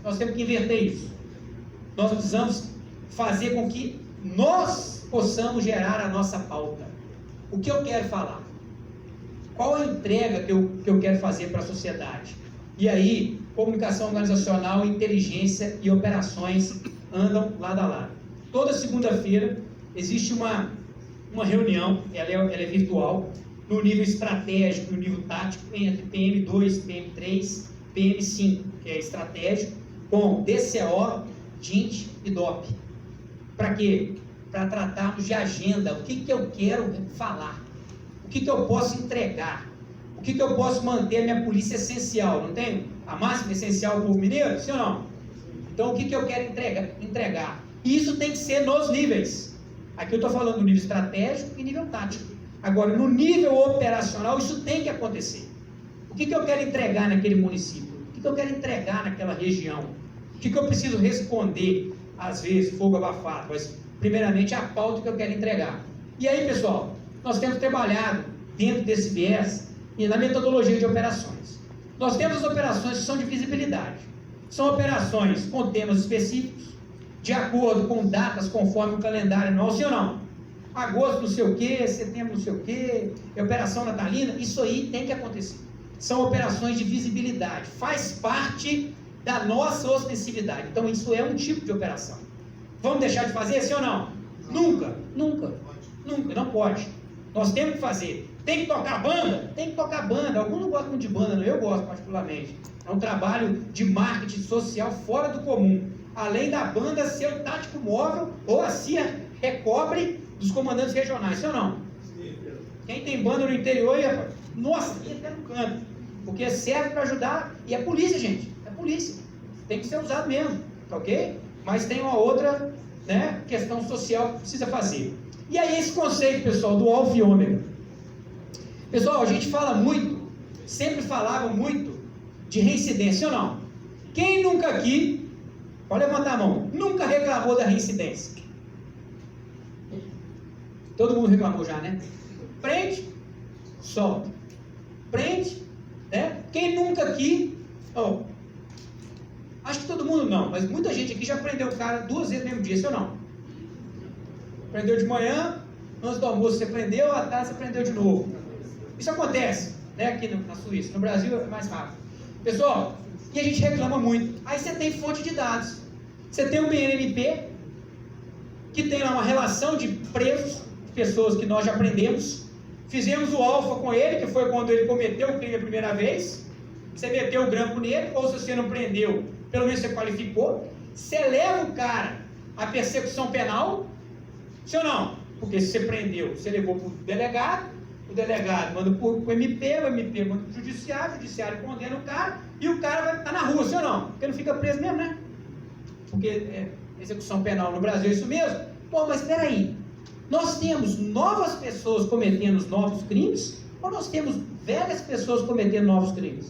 Nós temos que inverter isso. Nós precisamos fazer com que nós possamos gerar a nossa pauta. O que eu quero falar? Qual a entrega que eu quero fazer para a sociedade? E aí, comunicação organizacional, inteligência e operações andam lado a lado. Toda segunda-feira existe uma reunião, ela é virtual, no nível estratégico e no nível tático, entre PM2, PM3, PM5, que é estratégico, com DCO, DINT e DOP. Para quê? Para tratarmos de agenda, o que eu quero falar, o que eu posso entregar, o que eu posso manter a minha polícia essencial, não tem? A máxima essencial do povo mineiro, sim ou não? Então, o que eu quero entregar? E isso tem que ser nos níveis. Aqui eu estou falando do nível estratégico e nível tático. Agora, no nível operacional, isso tem que acontecer. O que eu quero entregar naquele município? O que eu quero entregar naquela região? O que eu preciso responder? Às vezes, fogo abafado, mas primeiramente a pauta que eu quero entregar. E aí, pessoal, nós temos trabalhado dentro desse viés e na metodologia de operações. Nós temos as operações que são de visibilidade. São operações com temas específicos, de acordo com datas, conforme o calendário anual, sim ou não? Agosto não sei o quê, setembro não sei o quê, operação natalina, isso aí tem que acontecer. São operações de visibilidade, faz parte da nossa ostensividade. Então isso é um tipo de operação. Vamos deixar de fazer, sim ou não? Nunca, nunca, nunca, não pode. Nós temos que fazer. Tem que tocar banda? Tem que tocar banda. Alguns não gostam muito de banda, não. Eu gosto particularmente. É um trabalho de marketing social fora do comum. Além da banda ser o tático móvel, ou a CIA recobre dos comandantes regionais, sim ou não? Quem tem banda no interior, nossa, ia até no canto. Porque serve para ajudar, e é polícia, gente. É polícia. Tem que ser usado mesmo, tá ok? Mas tem uma outra, né, questão social que precisa fazer. E aí esse conceito, pessoal, do alfa e ômega. Pessoal, a gente fala muito, sempre falava muito de reincidência, ou não? Quem nunca aqui, pode levantar a mão, nunca reclamou da reincidência? Todo mundo reclamou já, né? Prende, solta. Prende, né? Quem nunca aqui, acho que todo mundo não, mas muita gente aqui já prendeu o cara 2 vezes no mesmo dia, sim ou não? Prendeu de manhã, antes do almoço você prendeu, à tarde você prendeu de novo. Isso acontece, né, aqui na Suíça. No Brasil é mais rápido. Pessoal, e a gente reclama muito. Aí você tem fonte de dados. Você tem um BNMP, que tem lá uma relação de presos, pessoas que nós já prendemos. Fizemos o alfa com ele, que foi quando ele cometeu o crime a primeira vez. Você meteu o grampo nele, ou se você não prendeu, pelo menos você qualificou. Você leva o cara à persecução penal, sim ou não? Porque se você prendeu, você levou para o delegado manda para o MP, o MP manda para o judiciário condena o cara, e o cara vai estar na rua, sim ou não? Porque não fica preso mesmo, né? Porque execução penal no Brasil é isso mesmo. Pô, mas espera aí, nós temos novas pessoas cometendo novos crimes, ou nós temos velhas pessoas cometendo novos crimes?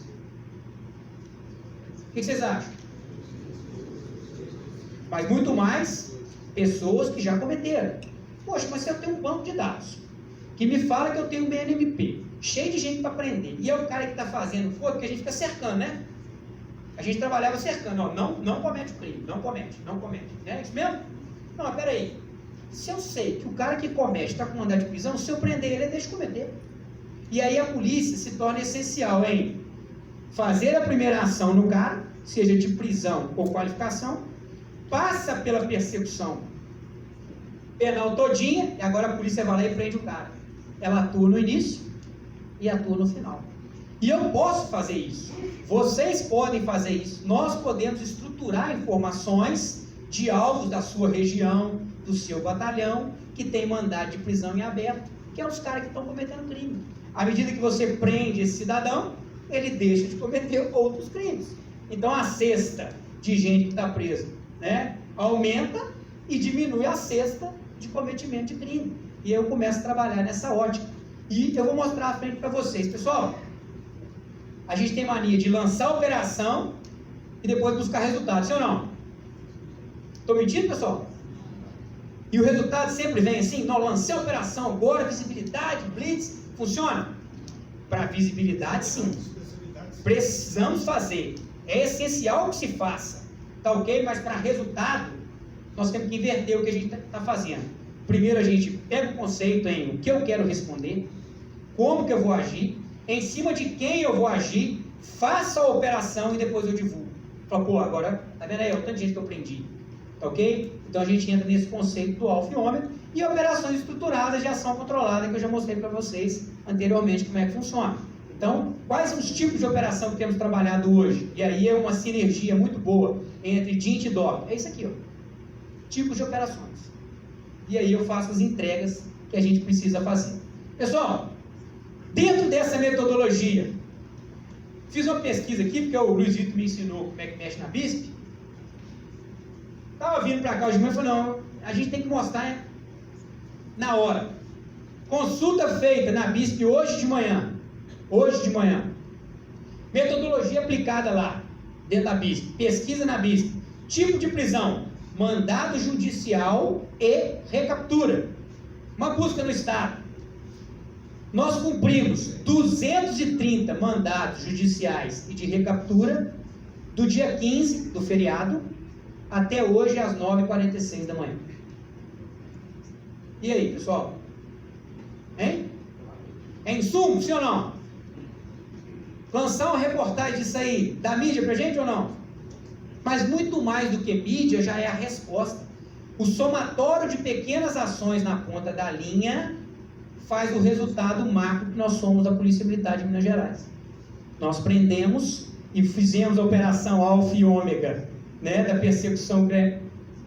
O que vocês acham? Mas muito mais pessoas que já cometeram. Poxa, mas se eu tenho um banco de dados que me fala que eu tenho um BNMP, cheio de gente para prender, e é o cara que está fazendo, porque a gente fica cercando, né? A gente trabalhava cercando, ó, não comete o crime, não comete, é isso mesmo? Não, mas peraí, se eu sei que o cara que comete está com mandado de prisão, se eu prender ele, deixa de cometer. E aí a polícia se torna essencial em fazer a primeira ação no cara, seja de prisão ou qualificação, passa pela persecução penal todinha, e agora a polícia vai lá e prende o cara. Ela atua no início e atua no final. E eu posso fazer isso. Vocês podem fazer isso. Nós podemos estruturar informações de alvos da sua região, do seu batalhão, que tem mandado de prisão em aberto, que é os caras que estão cometendo crime. À medida que você prende esse cidadão, ele deixa de cometer outros crimes. Então a cesta de gente que está presa, né, aumenta e diminui a cesta de cometimento de crime. E aí eu começo a trabalhar nessa ótica. E eu vou mostrar à frente para vocês. Pessoal, a gente tem mania de lançar a operação e depois buscar resultados, sim ou não? Estou mentindo, pessoal? E o resultado sempre vem assim, não, lancei a operação, agora visibilidade, blitz, funciona? Para visibilidade, sim. Precisamos fazer. É essencial que se faça. Tá ok? Mas para resultado, nós temos que inverter o que a gente está fazendo. Primeiro a gente pega o conceito em o que eu quero responder, como que eu vou agir, em cima de quem eu vou agir, faça a operação e depois eu divulgo. Fala, pô, agora, tá vendo aí, o tanto de gente que eu aprendi, tá ok? Então a gente entra nesse conceito do alfa e ômega e operações estruturadas de ação controlada que eu já mostrei para vocês anteriormente como é que funciona. Então, quais são os tipos de operação que temos trabalhado hoje? E aí é uma sinergia muito boa entre DINT e DOP. É isso aqui, ó. Tipos de operações. E aí eu faço as entregas que a gente precisa fazer. Pessoal, dentro dessa metodologia, fiz uma pesquisa aqui, porque o Luiz Vitor me ensinou como é que mexe na BISP. Estava vindo para cá hoje de manhã e falei, não, a gente tem que mostrar na hora. Consulta feita na BISP hoje de manhã. Hoje de manhã. Metodologia aplicada lá, dentro da BISP. Pesquisa na BISP. Tipo de prisão. Mandado judicial e recaptura. Uma busca no Estado. Nós cumprimos 230 mandados judiciais e de recaptura do dia 15 do feriado até hoje às 9h46 da manhã. E aí, pessoal? Hein? É insumo, sim ou não? Lançar uma reportagem disso aí, dá mídia pra gente ou não? Mas muito mais do que mídia já é a resposta. O somatório de pequenas ações na ponta da linha faz o resultado macro que nós somos da Polícia Militar de Minas Gerais. Nós prendemos e fizemos a operação alfa e ômega, né, da persecução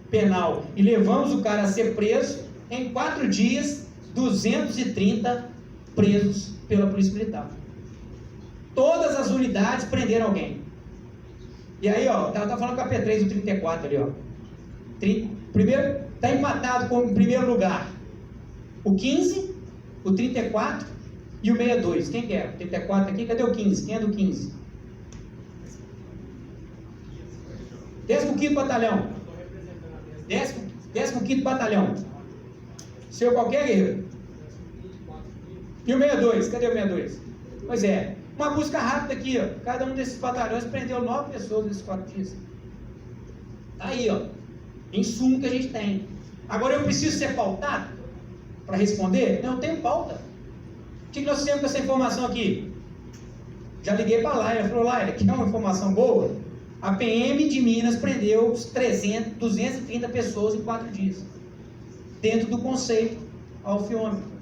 penal, e levamos o cara a ser preso. Em 4 dias, 230 presos pela Polícia Militar. Todas as unidades prenderam alguém. E aí, ó, tá falando com a P3 do 34 ali, ó. Primeiro, tá empatado em primeiro lugar o 15, o 34 e o 62. Quem que é? O 34 aqui, cadê o 15? Quem é do 15? 15º Batalhão. 15º Batalhão. Seu qualquer guerreiro. E o 62? Cadê o 62? Pois é. Uma busca rápida aqui, ó. Cada um desses batalhões prendeu 9 pessoas nesses 4 dias. Tá aí, ó. Insumo que a gente tem. Agora eu preciso ser pautado para responder? Não, eu tenho pauta. O que nós temos com essa informação aqui? Já liguei para a Laila. Falou, Laila, quer uma informação boa? A PM de Minas prendeu 230 pessoas em 4 dias. Dentro do conceito alfa e ômega.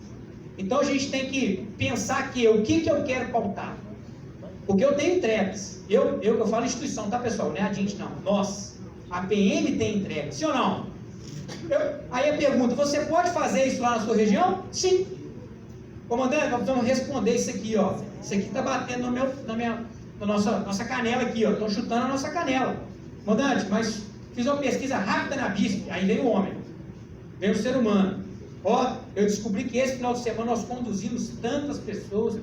Então a gente tem que pensar que o que eu quero pautar. Porque eu tenho entregas. Eu falo instituição, tá, pessoal? Não é a gente, não. Nós. A PM tem entrega. Sim ou não? Aí a pergunta, você pode fazer isso lá na sua região? Sim. Comandante, nós vamos responder isso aqui, ó. Isso aqui está batendo na nossa canela aqui, ó. Estão chutando a nossa canela. Comandante, mas fiz uma pesquisa rápida na BISP. Aí veio o homem. Veio o ser humano. Ó, eu descobri que esse final de semana nós conduzimos tantas pessoas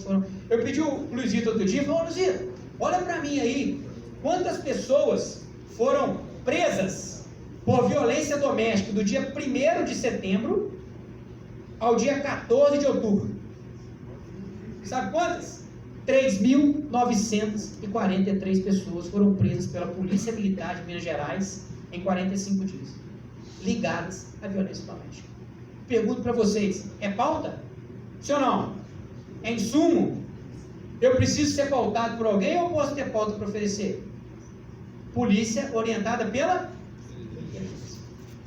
foram. Eu pedi o Luizito outro dia e falei, Luizito, olha para mim aí, quantas pessoas foram presas por violência doméstica do dia 1º de setembro ao dia 14 de outubro. Sabe quantas? 3.943 pessoas foram presas pela Polícia Militar de Minas Gerais em 45 dias, ligadas à violência doméstica. Pergunto para vocês, é pauta? Sim ou não? É insumo? Eu preciso ser pautado por alguém ou posso ter pauta para oferecer? Polícia orientada pela...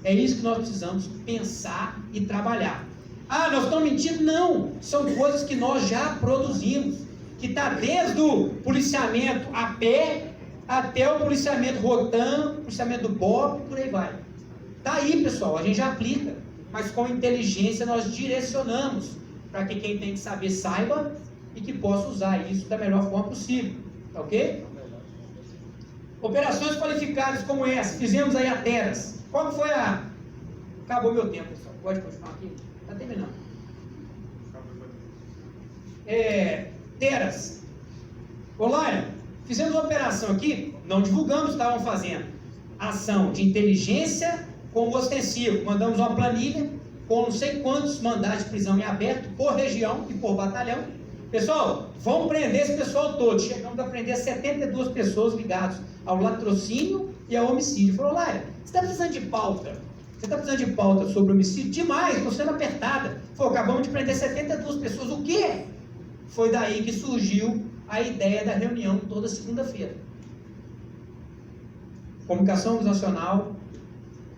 É isso que nós precisamos pensar e trabalhar. Ah, nós estamos mentindo? Não! São coisas que nós já produzimos, que está desde o policiamento a pé até o policiamento Rotan, policiamento do BOP, por aí vai. Está aí, pessoal, a gente já aplica. Mas com inteligência nós direcionamos para que quem tem que saber saiba e que possa usar isso da melhor forma possível, tá ok? Operações qualificadas como essa, fizemos aí a Teras. Qual foi a... Acabou meu tempo, pessoal, pode continuar aqui? Está terminando. Teras. Olá, fizemos uma operação aqui, não divulgamos, estavam fazendo ação de inteligência com o ostensivo, mandamos uma planilha com não sei quantos mandados de prisão em aberto por região e por batalhão. pessoal, vamos prender esse pessoal todo. Chegamos a prender 72 pessoas ligadas ao latrocínio e ao homicídio. Falou, Laira, você está precisando de pauta? Você está precisando de pauta sobre homicídio? Demais, estou sendo apertada. Falou, acabamos de prender 72 pessoas. O quê? Foi daí que surgiu a ideia da reunião toda segunda-feira. Comunicação organizacional,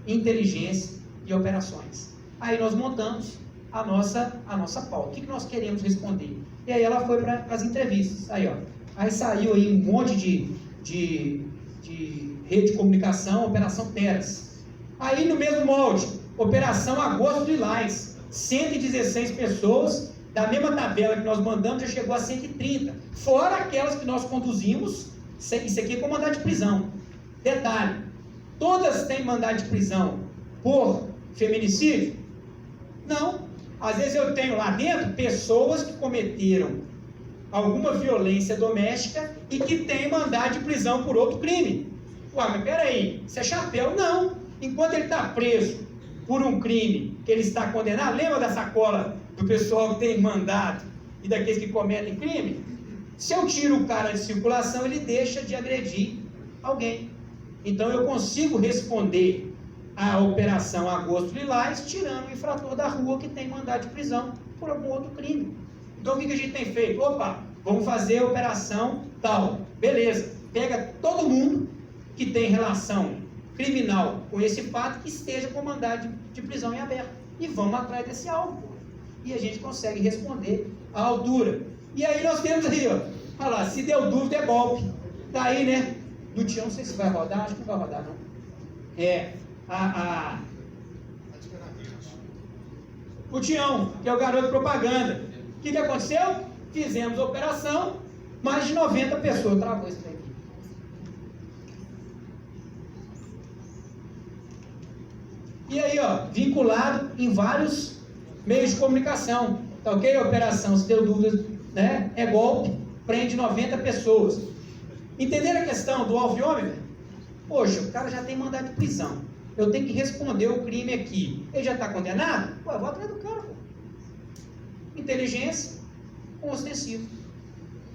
inteligência e operações. Aí nós montamos a nossa pauta. O que nós queremos responder? E aí ela foi para as entrevistas. Aí saiu aí um monte de rede de comunicação, Operação Teras. Aí no mesmo molde, Operação Agosto de Lilás, 116 pessoas, da mesma tabela que nós mandamos, já chegou a 130. Fora aquelas que nós conduzimos, isso aqui é com mandado de prisão. Detalhe, todas têm mandado de prisão por feminicídio? Não. Às vezes eu tenho lá dentro pessoas que cometeram alguma violência doméstica e que têm mandado de prisão por outro crime. Ué, mas peraí, isso é chapéu? Não. Enquanto ele está preso por um crime que ele está condenado, lembra da sacola do pessoal que tem mandado e daqueles que cometem crime? Se eu tiro o cara de circulação, ele deixa de agredir alguém. Então eu consigo responder a Operação Agosto Lilás tirando o infrator da rua que tem mandado de prisão por algum outro crime. Então o que a gente tem feito? Opa, vamos fazer a operação tal. Beleza, pega todo mundo que tem relação criminal com esse fato que esteja com mandado de prisão em aberto. E vamos atrás desse alvo. E a gente consegue responder à altura. E aí nós temos aí, ó, olha lá, se deu dúvida é golpe. Tá aí, né? Do Tião, não sei se vai rodar, acho que não vai rodar, não. O Tião, que é o garoto propaganda. O que aconteceu? Fizemos a operação, mais de 90 pessoas. Travou isso aqui. E aí, ó, vinculado em vários meios de comunicação. Tá ok? Operação, se deu dúvidas, né? É golpe, prende 90 pessoas. Entenderam a questão do alviômetro? Poxa, o cara já tem mandado de prisão. Eu tenho que responder o crime aqui. Ele já está condenado? Pô, eu vou atrás do cara, pô. Inteligência com ostensivo,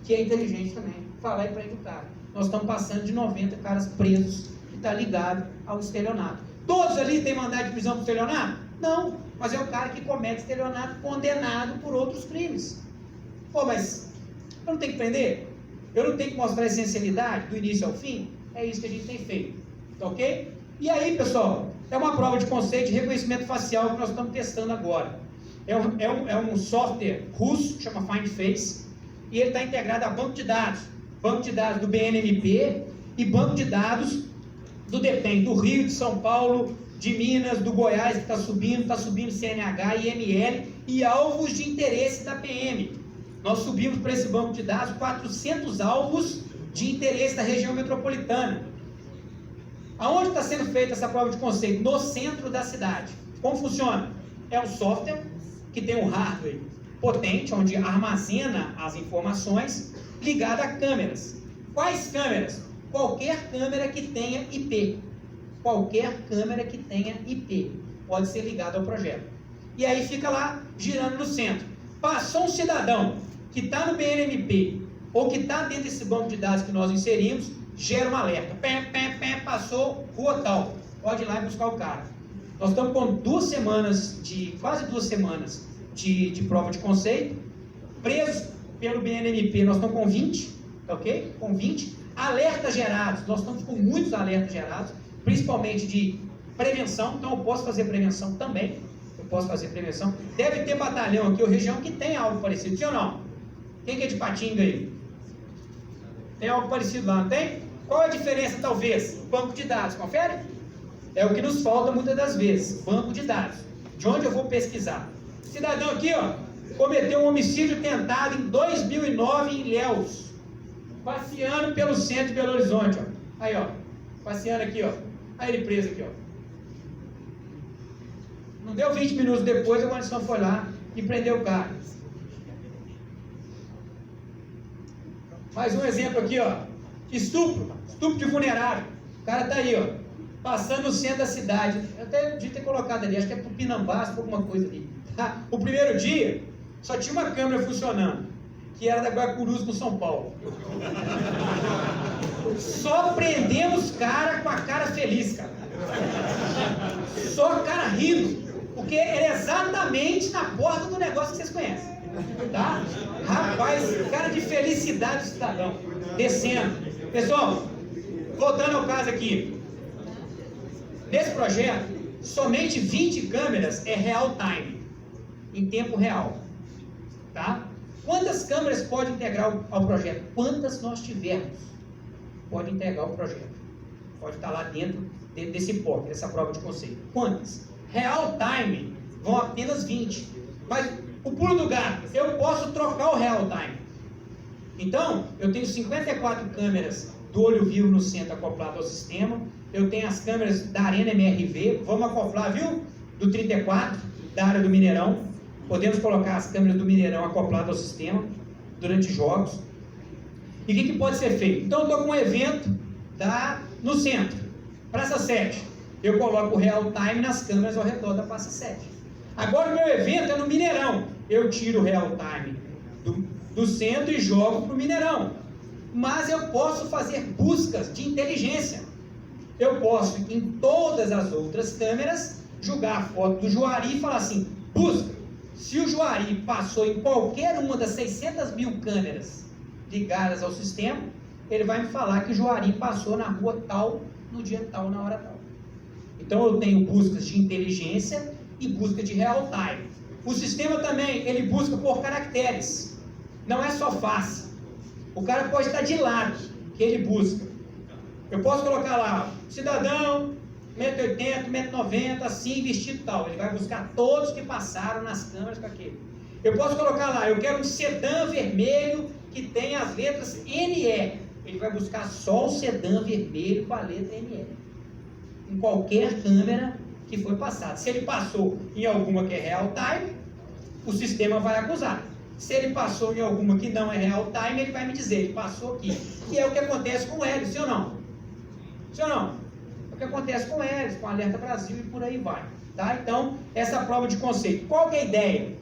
que é inteligente também. Fala e prende o cara. Nós estamos passando de 90 caras presos que está ligado ao estelionato. Todos ali têm mandado de prisão por estelionato? Não, mas é o cara que comete estelionato condenado por outros crimes. Pô, mas eu não tenho que prender? Eu não tenho que mostrar a essencialidade do início ao fim? É isso que a gente tem feito, tá ok? E aí, pessoal, é uma prova de conceito de reconhecimento facial que nós estamos testando agora. É um software russo, que chama FindFace, e ele está integrado a banco de dados do BNMP e banco de dados do DEPEN, do Rio, de São Paulo, de Minas, do Goiás, que está subindo CNH, IML e alvos de interesse da PM. Nós subimos para esse banco de dados 400 alvos de interesse da região metropolitana. Aonde está sendo feita essa prova de conceito? No centro da cidade. Como funciona? É um software que tem um hardware potente, onde armazena as informações, ligado a câmeras. Quais câmeras? Qualquer câmera que tenha IP. Qualquer câmera que tenha IP pode ser ligada ao projeto. E aí fica lá, girando no centro. Passou um cidadão que está no BNMP, ou que está dentro desse banco de dados que nós inserimos, gera um alerta. Passou rua tal. Pode ir lá e buscar o cara. Nós estamos com quase duas semanas de prova de conceito. Presos pelo BNMP, nós estamos com 20, tá ok? Com 20. Alertas gerados, nós estamos com muitos alertas gerados, principalmente de prevenção, então eu posso fazer prevenção também. Deve ter batalhão aqui, ou região que tem algo parecido, sim ou não? Quem que é de Patinga aí? Tem algo parecido lá, não tem? Qual a diferença, talvez? Banco de dados, confere? É o que nos falta muitas das vezes, banco de dados. De onde eu vou pesquisar? Cidadão aqui, ó, cometeu um homicídio tentado em 2009 em Ilhéus, passeando pelo centro de Belo Horizonte, ó. Aí, ó, passeando aqui, ó. Aí ele preso aqui, ó. Não deu 20 minutos depois, a guarnição foi lá e prendeu o cara. Mais um exemplo aqui, ó. Estupro de vulnerável. O cara tá aí, ó, passando no centro da cidade. Eu até devia ter colocado ali, acho que é Tupinambá, se for alguma coisa ali. Tá? O primeiro dia, só tinha uma câmera funcionando, que era da Guarulhos com São Paulo. Só prendemos cara com a cara feliz, cara. Só cara rindo, porque era exatamente na porta do negócio que vocês conhecem, tá? Rapaz, cara de felicidade do cidadão, descendo. Pessoal, voltando ao caso aqui, nesse projeto, somente 20 câmeras é real time, em tempo real, tá? Quantas câmeras pode integrar ao projeto? Quantas nós tivermos, pode integrar o projeto. Pode estar lá dentro desse POC, dessa prova de conceito. Quantas? Real time vão apenas 20. Mas o pulo do gato, eu posso trocar o real time. Então, eu tenho 54 câmeras do olho vivo no centro acoplado ao sistema. Eu tenho as câmeras da Arena MRV. Vamos acoplar, viu? Do 34, da área do Mineirão. Podemos colocar as câmeras do Mineirão acopladas ao sistema durante jogos. E o que pode ser feito? Então, eu estou com um evento no centro, Praça 7. Eu coloco o real time nas câmeras ao redor da Praça 7. Agora, o meu evento é no Mineirão. Eu tiro o real time do centro e jogo para o Mineirão. Mas eu posso fazer buscas de inteligência. Eu posso, em todas as outras câmeras, jogar a foto do Juari e falar assim, busca. Se o Juari passou em qualquer uma das 600 mil câmeras ligadas ao sistema, ele vai me falar que o Juari passou na rua tal, no dia tal, na hora tal. Então eu tenho buscas de inteligência e busca de real time. O sistema também, ele busca por caracteres. Não é só face. O cara pode estar de lado, que ele busca. Eu posso colocar lá, cidadão, 1,80 m, 1,90 m, assim, vestido tal. Ele vai buscar todos que passaram nas câmeras com aquele. Eu posso colocar lá, eu quero um sedã vermelho que tem as letras NE. Ele vai buscar só o sedã vermelho com a letra NE. Em qualquer câmera que foi passada. Se ele passou em alguma que é real time, o sistema vai acusar. Se ele passou em alguma que não é real time, ele vai me dizer, ele passou aqui. E é o que acontece com o Hélio, sim ou não? Sim ou não? É o que acontece com o Hélio, com o Alerta Brasil e por aí vai. Tá? Então, essa prova de conceito. Qual que é a ideia?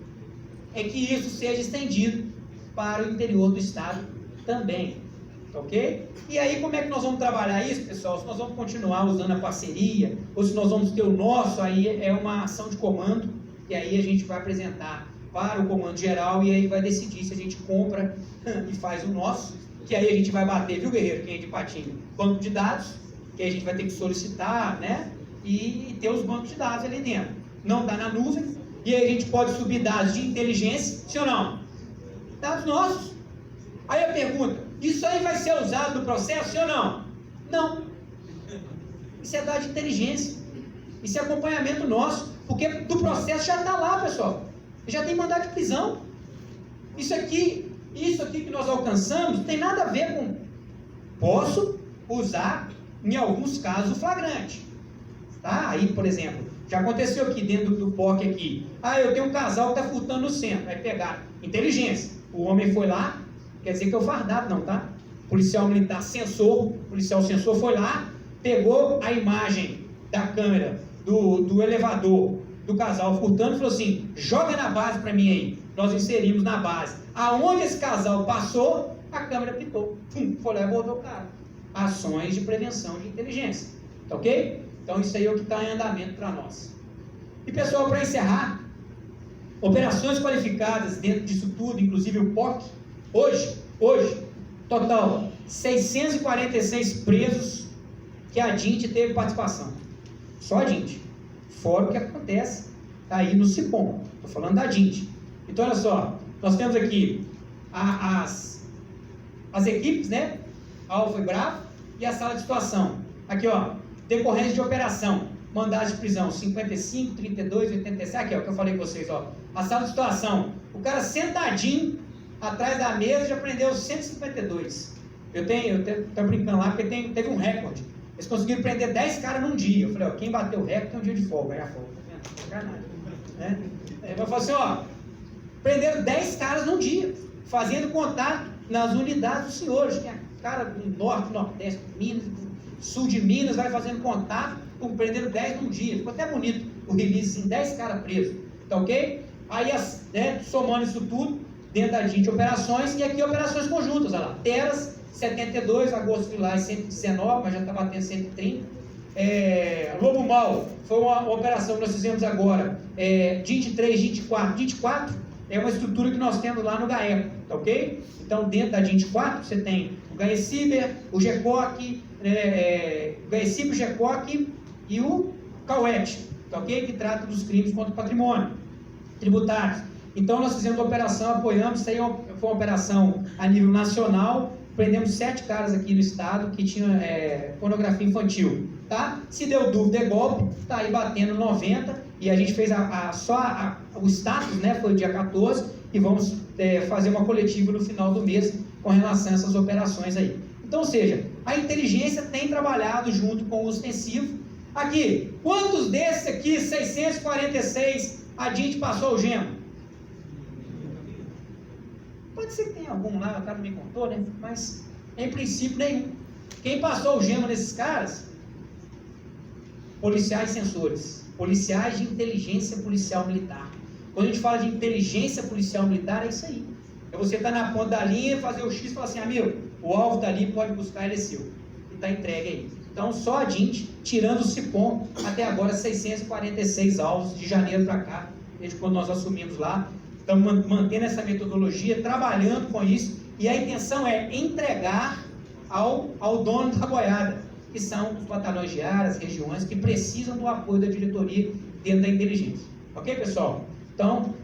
É que isso seja estendido para o interior do estado também. Ok? E aí, como é que nós vamos trabalhar isso, pessoal? Se nós vamos continuar usando a parceria, ou se nós vamos ter o nosso, aí é uma ação de comando, e aí a gente vai apresentar para o comando geral, e aí vai decidir se a gente compra e faz o nosso, que aí a gente vai bater, viu, guerreiro, quem é de patinho? Banco de dados, que aí a gente vai ter que solicitar, né? E ter os bancos de dados ali dentro. Não está na nuvem, e aí a gente pode subir dados de inteligência, sim ou não? Dados nossos. Aí a pergunta, isso aí vai ser usado no processo, sim ou não? Não. Isso é dado de inteligência. Isso é acompanhamento nosso, porque do processo já está lá, pessoal. Já tem mandado de prisão. Isso aqui que nós alcançamos, não tem nada a ver com... Posso usar, em alguns casos, o flagrante. Tá? Aí, por exemplo, já aconteceu aqui dentro do POC aqui. Eu tenho um casal que está furtando no centro. Vai pegar inteligência. O homem foi lá, quer dizer que é o fardado não, tá? Policial militar sensor, policial sensor foi lá, pegou a imagem da câmera do elevador do casal furtando e falou assim, joga na base para mim aí. Nós inserimos na base. Aonde esse casal passou, a câmera pitou. Foi lá e abordou o cara. Ações de prevenção de inteligência. Tá ok? Então isso aí é o que está em andamento para nós. E pessoal, para encerrar, operações qualificadas dentro disso tudo, inclusive o POC, hoje, total, 646 presos que a DINT teve participação. Só a DINT. Fora o que acontece aí no CIPOM. Estou falando da DINT. Então, olha só, nós temos aqui as equipes, né? Alfa e Bravo, e a sala de situação. Aqui, ó, decorrência de operação, mandado de prisão 55, 32, 87, aqui, ó, que eu falei com vocês, ó. A sala de situação, o cara sentadinho atrás da mesa já prendeu 152. Eu tô brincando lá porque teve um recorde. Eles conseguiram prender 10 caras num dia. Eu falei, ó, quem bateu o recorde tem um dia de folga. Aí a folga, tá vendo? Sacanagem. Né? Aí eu falei assim, ó, prenderam 10 caras num dia, fazendo contato nas unidades dos senhores. Tem a cara do norte, nordeste, Minas, sul de Minas, vai fazendo contato, prenderam 10 num dia. Ficou até bonito o release, assim, 10 caras presos. Tá ok? Aí, né, somando isso tudo, dentro da DIT operações, e aqui operações conjuntas, olha lá, Teras, 72, Agosto Vilares 119, mas já está batendo 130. Lobo Mal, foi uma operação que nós fizemos agora, DIT 3, DIT 4. DIT 4 é uma estrutura que nós temos lá no GAECO, tá ok? Então, dentro da DIT 4, você tem o GAECIBER, o GECOC, o GAECIBER, o GECOC e o CAUET, tá ok? Que trata dos crimes contra o patrimônio tributário. Então, nós fizemos uma operação, apoiamos, isso aí foi uma operação a nível nacional, prendemos 7 caras aqui no estado que tinham pornografia infantil, tá? Se deu dúvida, é golpe, tá aí batendo 90, e a gente fez o status, né, foi o dia 14, e vamos fazer uma coletiva no final do mês com relação a essas operações aí. Então, ou seja, a inteligência tem trabalhado junto com o ostensivo. Aqui, quantos desses aqui, 646, a DIT passou o gema? Pode ser que tenha algum lá, o cara me contou, né? Mas, em princípio, nenhum. Quem passou o gema nesses caras? Policiais censores. Policiais de inteligência policial militar. Quando a gente fala de inteligência policial militar, é isso aí. É você estar na ponta da linha, fazer o X e falar assim, amigo, o alvo está ali, pode buscar, ele é seu. E está entregue aí. Então, só a DIT, tirando o CIPOM, até agora 646 alvos de janeiro para cá, desde quando nós assumimos lá. Estamos mantendo essa metodologia, trabalhando com isso, e a intenção é entregar ao dono da boiada, que são os batalhões de áreas, regiões, que precisam do apoio da diretoria dentro da inteligência. Ok, pessoal? Então,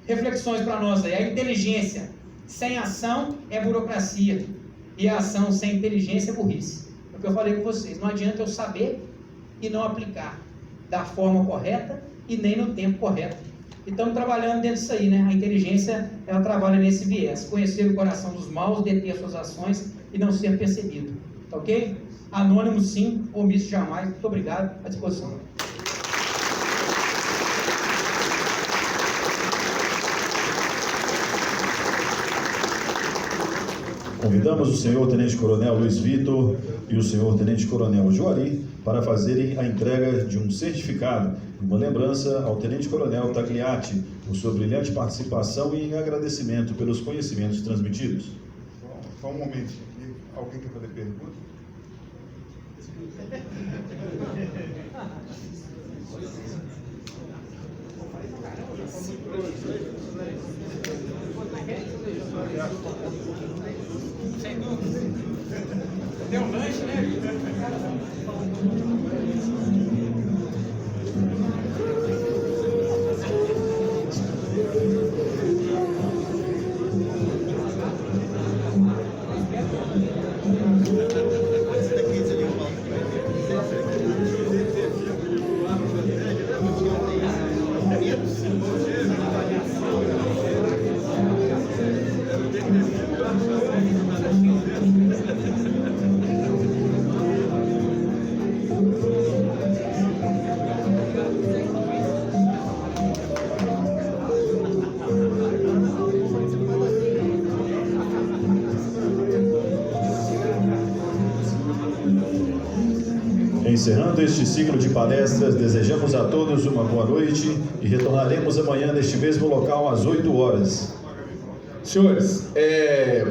reflexões para nós aí. A inteligência sem ação é burocracia, e a ação sem inteligência é burrice. É o que eu falei com vocês, não adianta eu saber e não aplicar da forma correta e nem no tempo correto. E estamos trabalhando dentro disso aí, né? A inteligência, ela trabalha nesse viés. Conhecer o coração dos maus, deter suas ações e não ser percebido. Tá ok? Anônimo sim, omisso jamais. Muito obrigado, à disposição. Convidamos o senhor Tenente Coronel Luiz Vitor e o senhor Tenente Coronel Juari para fazerem a entrega de um certificado, uma lembrança ao Tenente Coronel Tagliati por sua brilhante participação e em agradecimento pelos conhecimentos transmitidos. Só um momentinho aqui. Alguém quer fazer pergunta? Sem dúvida. Deu um lanche, né? Encerrando este ciclo de palestras, desejamos a todos uma boa noite e retornaremos amanhã neste mesmo local às 8 horas. Senhores,